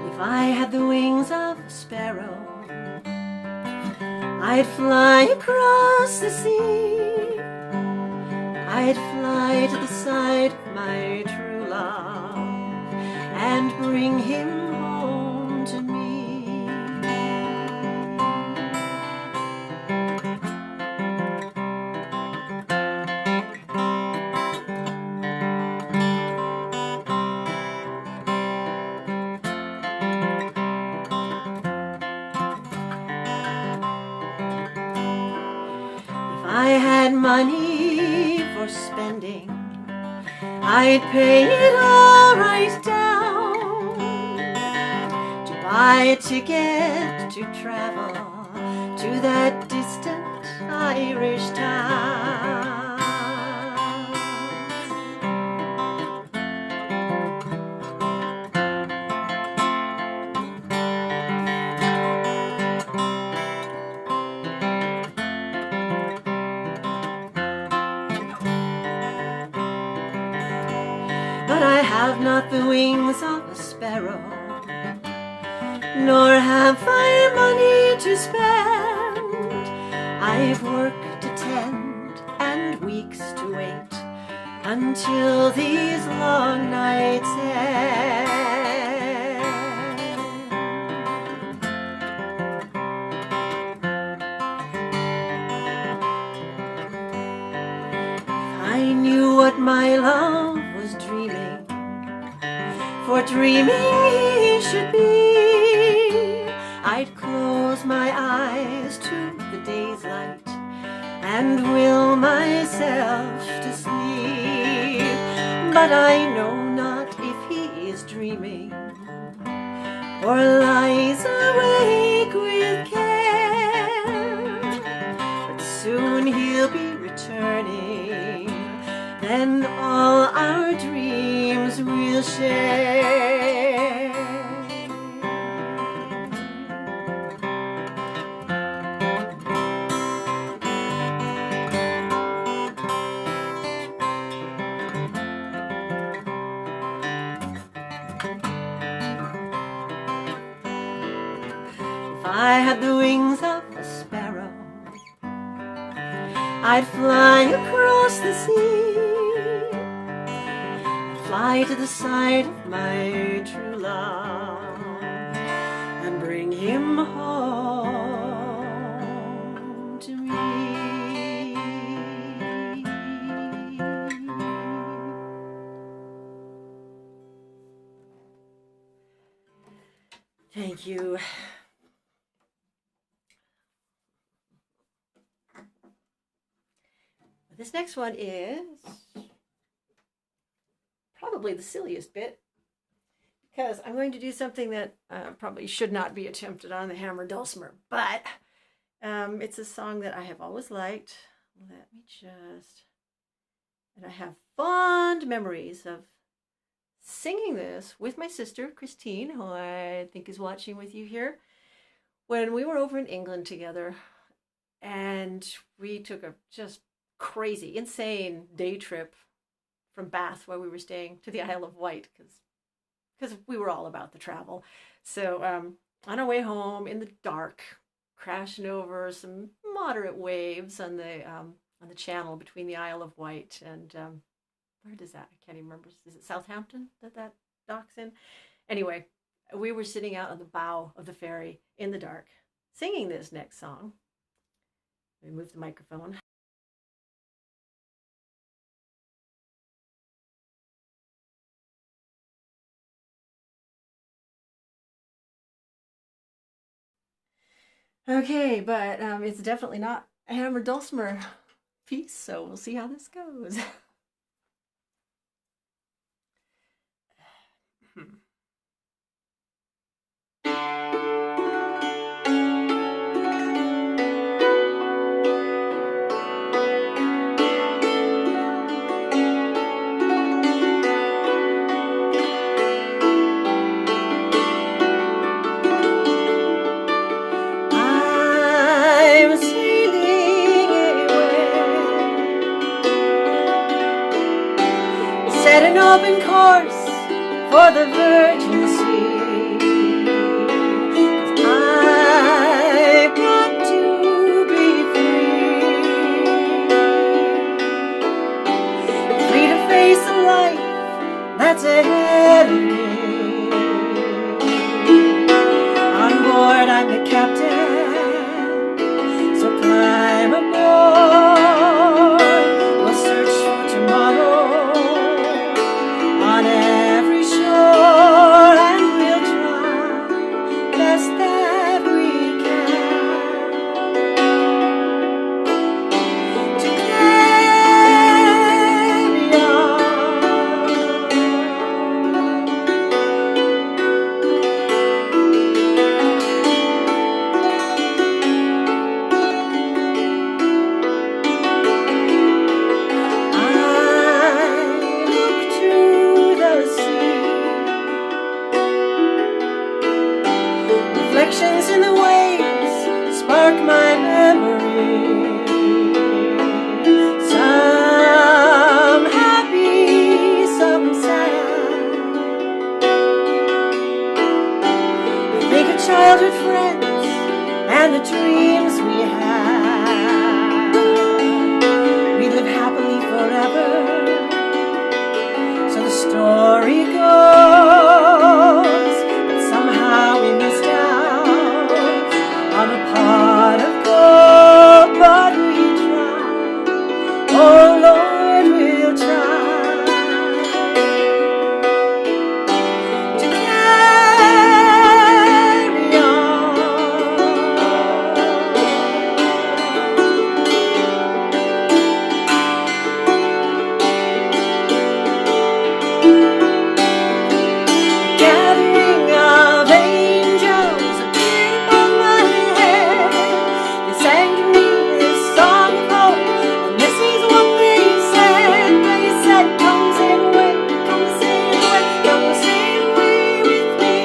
If I had the wings of a sparrow, I'd fly across the sea. I'd fly to the side of my true love and bring him home to me. If I had money for spending, I'd pay it all right down to buy a ticket to travel to that distant Irish town. have not the wings of a sparrow, nor have I money to spend. I've work to tend and weeks to wait until these long nights end. I knew what my love was dreaming, for dreaming he should be, I'd close my eyes to the day's light and will myself to sleep. But I know not if he is dreaming or lies awake with care. But soon he'll be returning, then all our dreams we'll share. If I had the wings of a sparrow, I'd fly across the sea, fly to the side of my true love and bring him home to me. Thank you. This next one is probably the silliest bit, because I'm going to do something that probably should not be attempted on the hammered dulcimer, but it's a song that I have always liked. Let me just, and I have fond memories of singing this with my sister, Christine, who I think is watching with you here, when we were over in England together, and we took a just crazy, insane day trip from Bath, where we were staying, to the Isle of Wight, because we were all about the travel. So on our way home in the dark, crashing over some moderate waves on the channel between the Isle of Wight and where does that? I can't even remember. Is it Southampton that docks in? Anyway, we were sitting out on the bow of the ferry in the dark, singing this next song. Let me move the microphone. Okay, but it's definitely not a hammered dulcimer piece, so we'll see how this goes. Set an open course for the virgin sea. I've got to be free to face the life that's ahead of me. On board, I'm the captain, so climb aboard. We'll search for tomorrow on every shore, and we'll try best that we can to carry on. I look to the sea, reflections in the waves spark my memory. Some happy, some sad, and the dreams we had. We live happily forever. So the story goes, but somehow we missed out on a pot of gold, but we tried. Oh Lord, we'll try to carry on. Gathering of angels appeared above my head. They sang to me this song of hope, and this is what they said. They said, come sail away, come sail away, come sail away with me.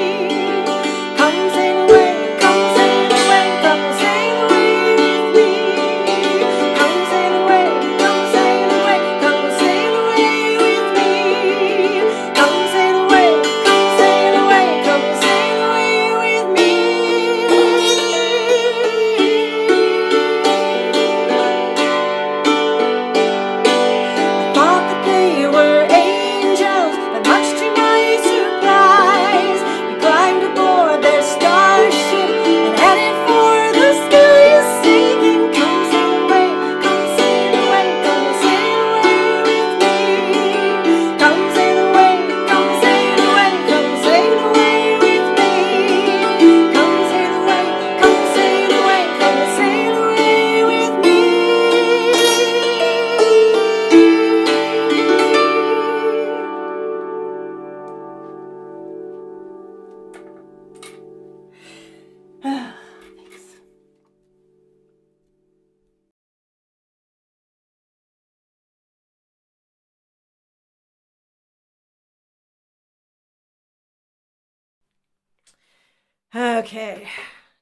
Come sail away, come sail away, come sail away with me. Come sail away, come sail away, come sail away with me. Come sail away, come sail away, come sail away with me. I thought that they were angels, but much to my surprise, we climbed aboard their starship and headed for the sky, singing, come sail away, come sail away, come sail away with me. Come sail away, come sail away, come sail away with me. Come sail away, come sail away, come sail away with me. Thanks. Okay,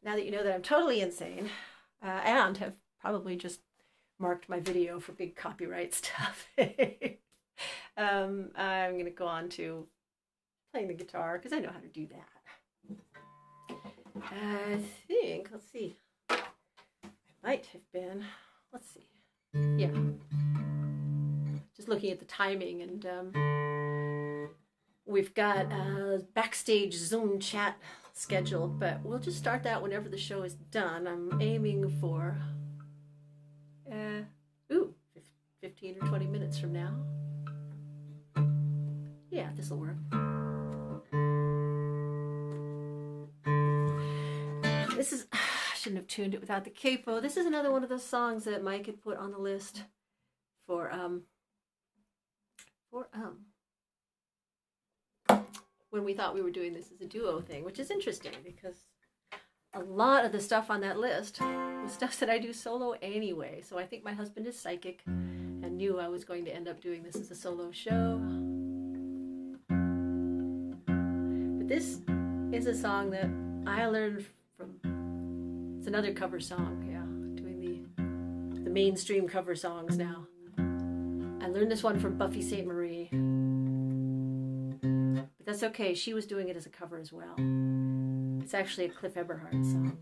now that you know that I'm totally insane, and have probably just marked my video for big copyright stuff, I'm going to go on to playing the guitar because I know how to do that. I think, let's see, I might have been, let's see, yeah, just looking at the timing, and we've got a backstage Zoom chat scheduled, but we'll just start that whenever the show is done. I'm aiming for 15 or 20 minutes from now. Yeah, this'll work. This is, I shouldn't have tuned it without the capo. This is another one of those songs that Mike had put on the list for when we thought we were doing this as a duo thing, which is interesting because a lot of the stuff on that list was stuff that I do solo anyway. So I think my husband is psychic and knew I was going to end up doing this as a solo show. But this is a song that I learned from, it's another cover song, yeah, doing the mainstream cover songs now. I learned this one from Buffy St. Marie. But that's okay, she was doing it as a cover as well. It's actually a Cliff Eberhardt song.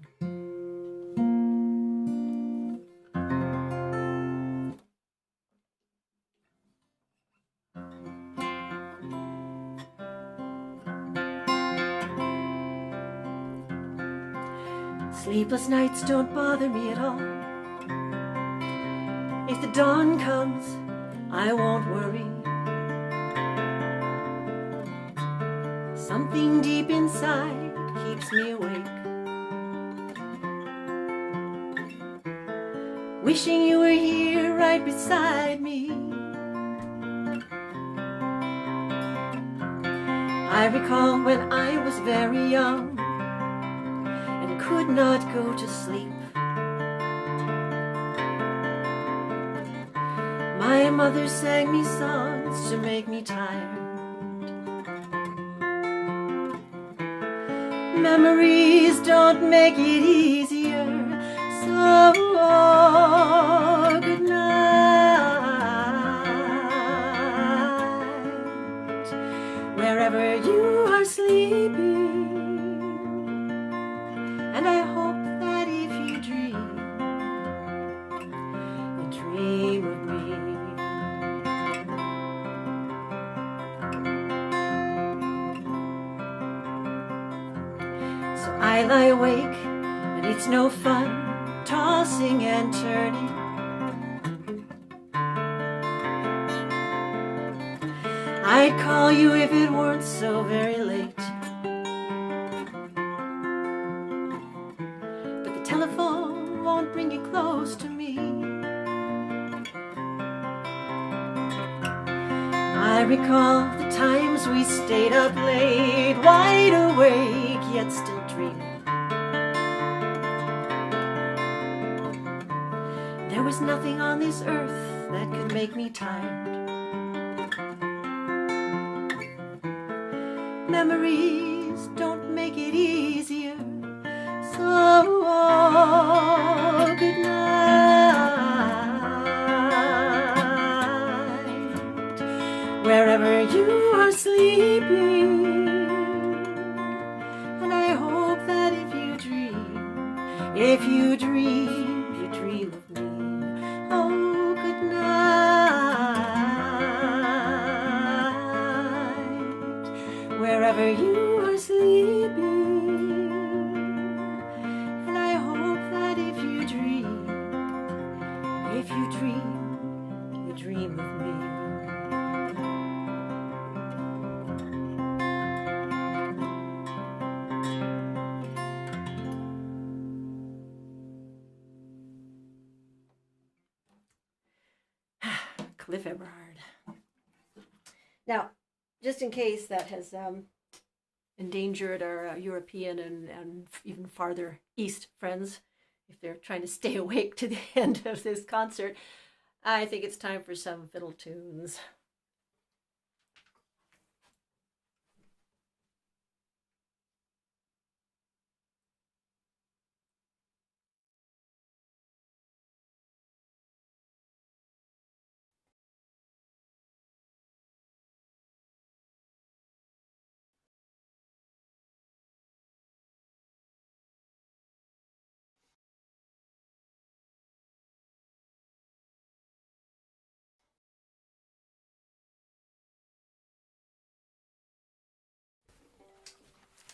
Sleepless nights don't bother me at all. If the dawn comes, I won't worry. Something deep inside keeps me awake, wishing you were here right beside me. I recall when I was very young and could not go to sleep. My mother sang me songs to make me tired. Memories don't make it easier, so good night. Wherever you are sleeping, and I hope that if you I lie awake, and it's no fun tossing and turning. I'd call you if it weren't so very late, but the telephone won't bring you close to me. I recall the times we stayed up late, wide awake, yet still dreaming. There was nothing on this earth that could make me tired. Memories don't make it easier, so good night. Wherever you are sleeping, and I hope that if you dream, you dream of me. Oh, good night. Wherever you are sleeping, and I hope that if you dream, you dream of me. Cliff Eberhard. Now, just in case that has endangered our European and even farther east friends, if they're trying to stay awake to the end of this concert, I think it's time for some fiddle tunes.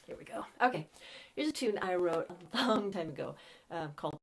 Here we go. Okay, here's a tune I wrote a long time ago called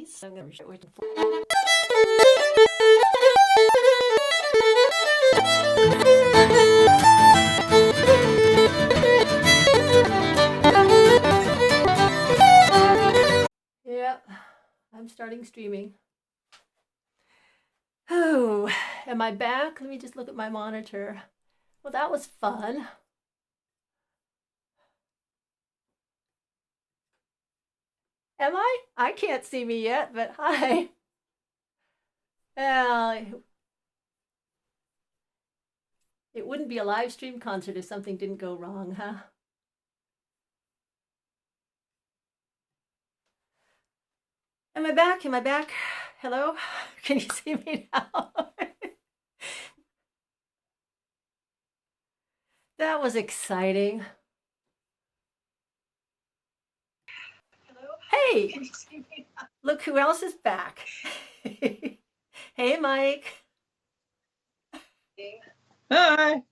So I'm going to wait for. Yep, I'm starting streaming. Oh, am I back? Let me just look at my monitor. Well, that was fun. Am I? I can't see me yet, but hi. Well, it wouldn't be a live stream concert if something didn't go wrong, huh? Am I back? Am I back? Hello? Can you see me now? That was exciting. Hey, look who else is back. Hey, Mike. Hi.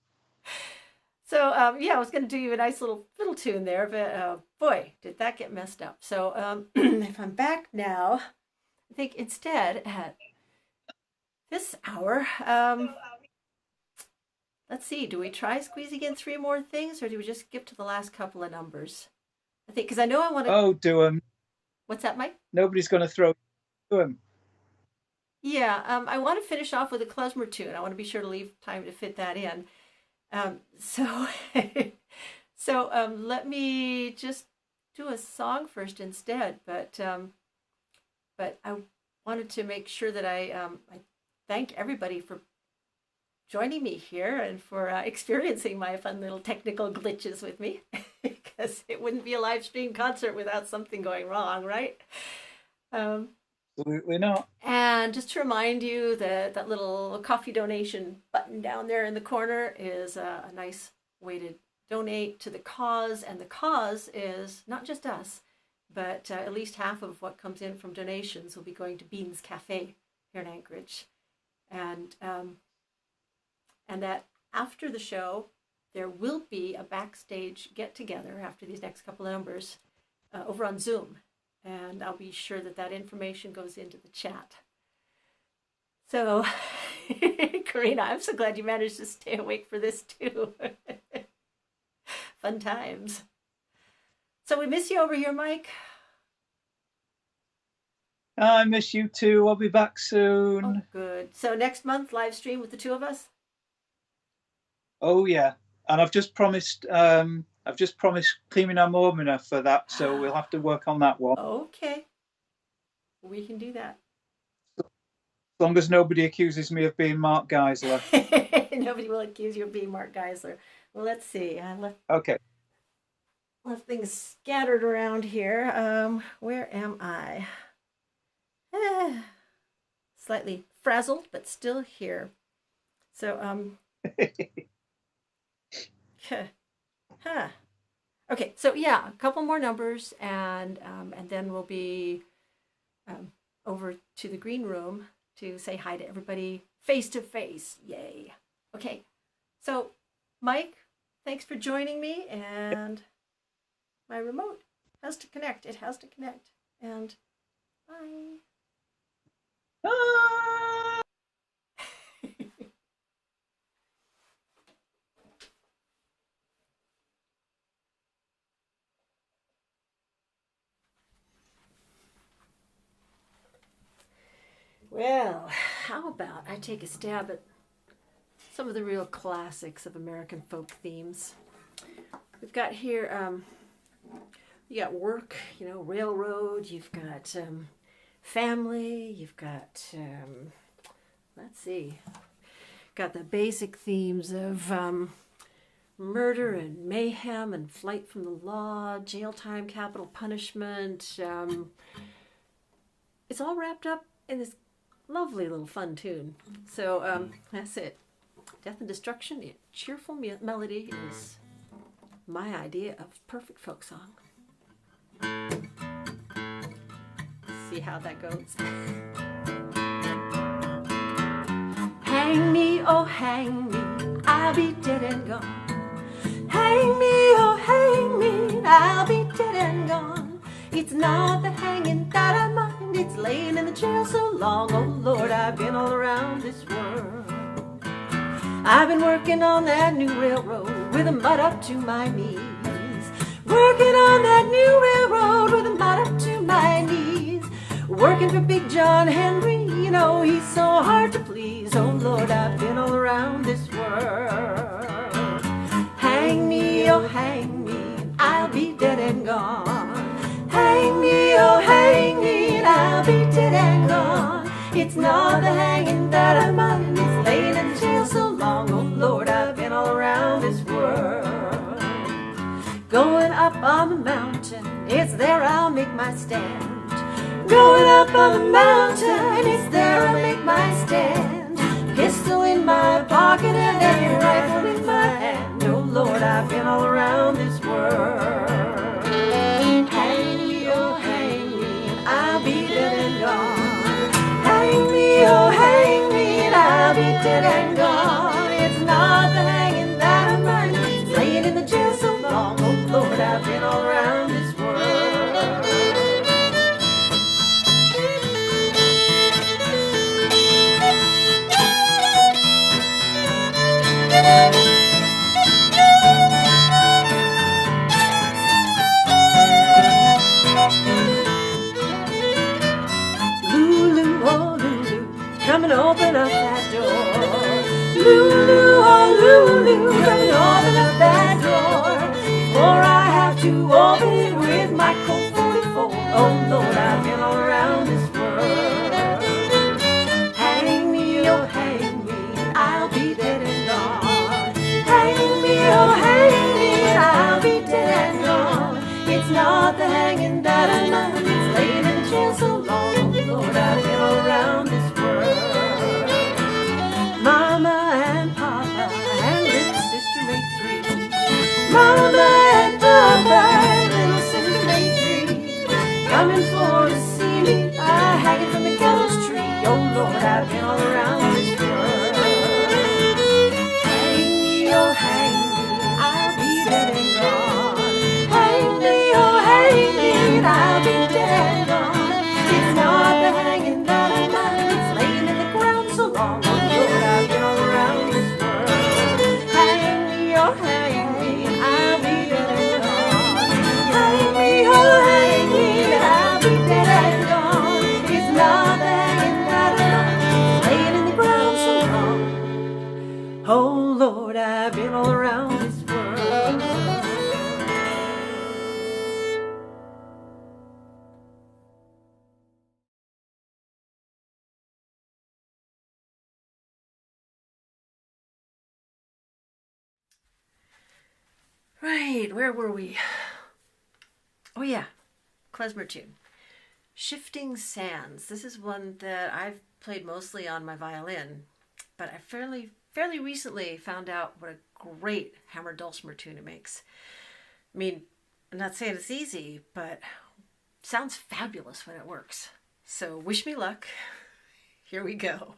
So, yeah, I was going to do you a nice little fiddle tune there, but boy, did that get messed up. So, if I'm back now, I think instead at this hour, let's see, do we try squeezing in 3 more things, or do we just skip to the last couple of numbers? I think, because I know I want to. Oh, do them. What's that, Mike? Nobody's going to throw to him. Yeah, I want to finish off with a klezmer tune. I want to be sure to leave time to fit that in. So let me just do a song first instead. But I wanted to make sure that I thank everybody for joining me here and for experiencing my fun little technical glitches with me, because it wouldn't be a live stream concert without something going wrong, right? Absolutely not. And just to remind you that that little coffee donation button down there in the corner is a nice way to donate to the cause. And the cause is not just us, but at least half of what comes in from donations will be going to Beans Cafe here in Anchorage. And that after the show, there will be a backstage get-together after these next couple of numbers over on Zoom. And I'll be sure that that information goes into the chat. So, Karina, I'm so glad you managed to stay awake for this too. Fun times. So we miss you over here, Mike. I miss you too. I'll be back soon. Oh, good. So next month, live stream with the 2 of us? Oh, yeah. And I've just promised Cleaning Mormina for that, so we'll have to work on that one. Okay. We can do that. As long as nobody accuses me of being Mark Geisler. Nobody will accuse you of being Mark Geisler. Well, let's see. Okay. Left things scattered around here. Where am I? Slightly frazzled, but still here. So, huh. Okay, so yeah, a couple more numbers, and then we'll be over to the green room to say hi to everybody face to face. Yay! Okay, so Mike, thanks for joining me, and my remote has to connect. It has to connect, and bye. Well, how about I take a stab at some of the real classics of American folk themes. We've got here, you got work, railroad, you've got family, you've got, let's see, got the basic themes of murder and mayhem and flight from the law, jail time, capital punishment. It's all wrapped up in this lovely little fun tune. So that's it. Death and Destruction, a cheerful melody is my idea of perfect folk song. See how that goes. Hang me, oh hang me, I'll be dead and gone. Hang me, oh hang me, I'll be dead and gone. It's not the hanging that I mind, It's laying in the jail so long, oh Lord, I've been all around this world. I've been working on that new railroad with the mud up to my knees. Working on that new railroad with the mud up to my knees. Working for Big John Henry, you know he's so hard to please. Oh Lord, I've been all around this world. Hang me, oh hang me, and I'll be dead and gone. Hang me, oh hang me, and I'll be dead and gone. It's not the hanging that I mind, it's laying in jail so long. Oh Lord, I've been all around this world. Going up on the mountain, it's there I'll make my stand. Going up on the mountain, it's there I'll make my stand. Pistol in my pocket and a rifle in my hand. Oh Lord, I've been all around this world. Hang me, oh hang me, and I'll be dead and gone. Hang me, oh hang me, and I'll be dead and gone. It's not the hanging that I mind, it's laying in the jail so long. Oh Lord, I've been all around this world. Lulu, oh Lulu, come and open up that door. Lulu, oh Lulu, come and open up that door. Before I have to open it with my Colt 44. Oh Lord, I've been all around this world. Hang me, oh hang me, and I'll be dead and gone. Hang me, oh hang me, and I'll be dead and gone. It's not the hanging that I mind, it's laying in the jail so long. Oh Lord, I've been all around this world. Mama and Papa and little sister made three. Mama and Papa and little sister made three. Coming for to see me, I hanging from the gallows tree. Oh Lord, I've been all around this world. Hang me, oh hang me, I'll be dead and gone. Hang me, oh hang me, and I'll be dead and gone. It's not the hanging that I mind, it's laying in the ground so long. Oh Lord, I've been all around this world. Hang me, oh hang me, and I'll be dead and gone. Hang me, oh hang me, and I'll be dead and gone. It's not the hanging that I mind, it's laying in the ground so long. Oh Lord, I've been all around this world. Right, where were we? Oh yeah, klezmer tune. Shifting Sands. This is one that I've played mostly on my violin, but I fairly recently found out what a great hammered dulcimer tune it makes. I mean, I'm not saying it's easy, but it sounds fabulous when it works. So wish me luck. Here we go.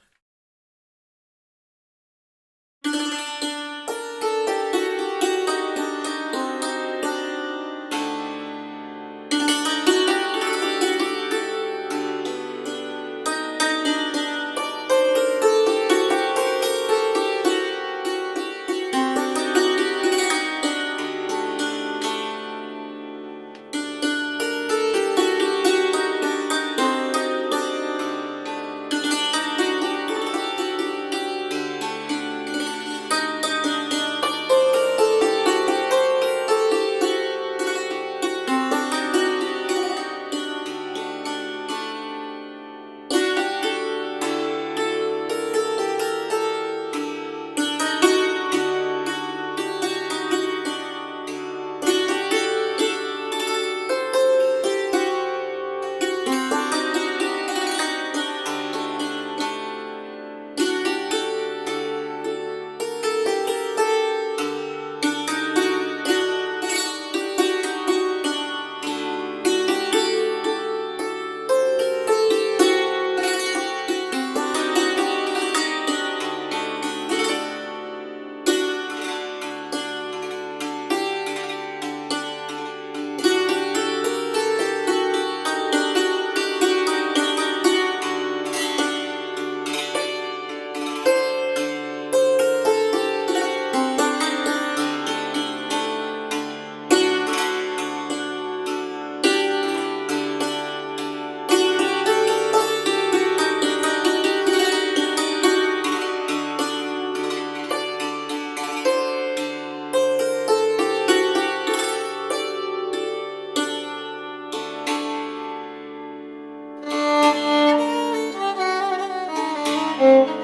Bye.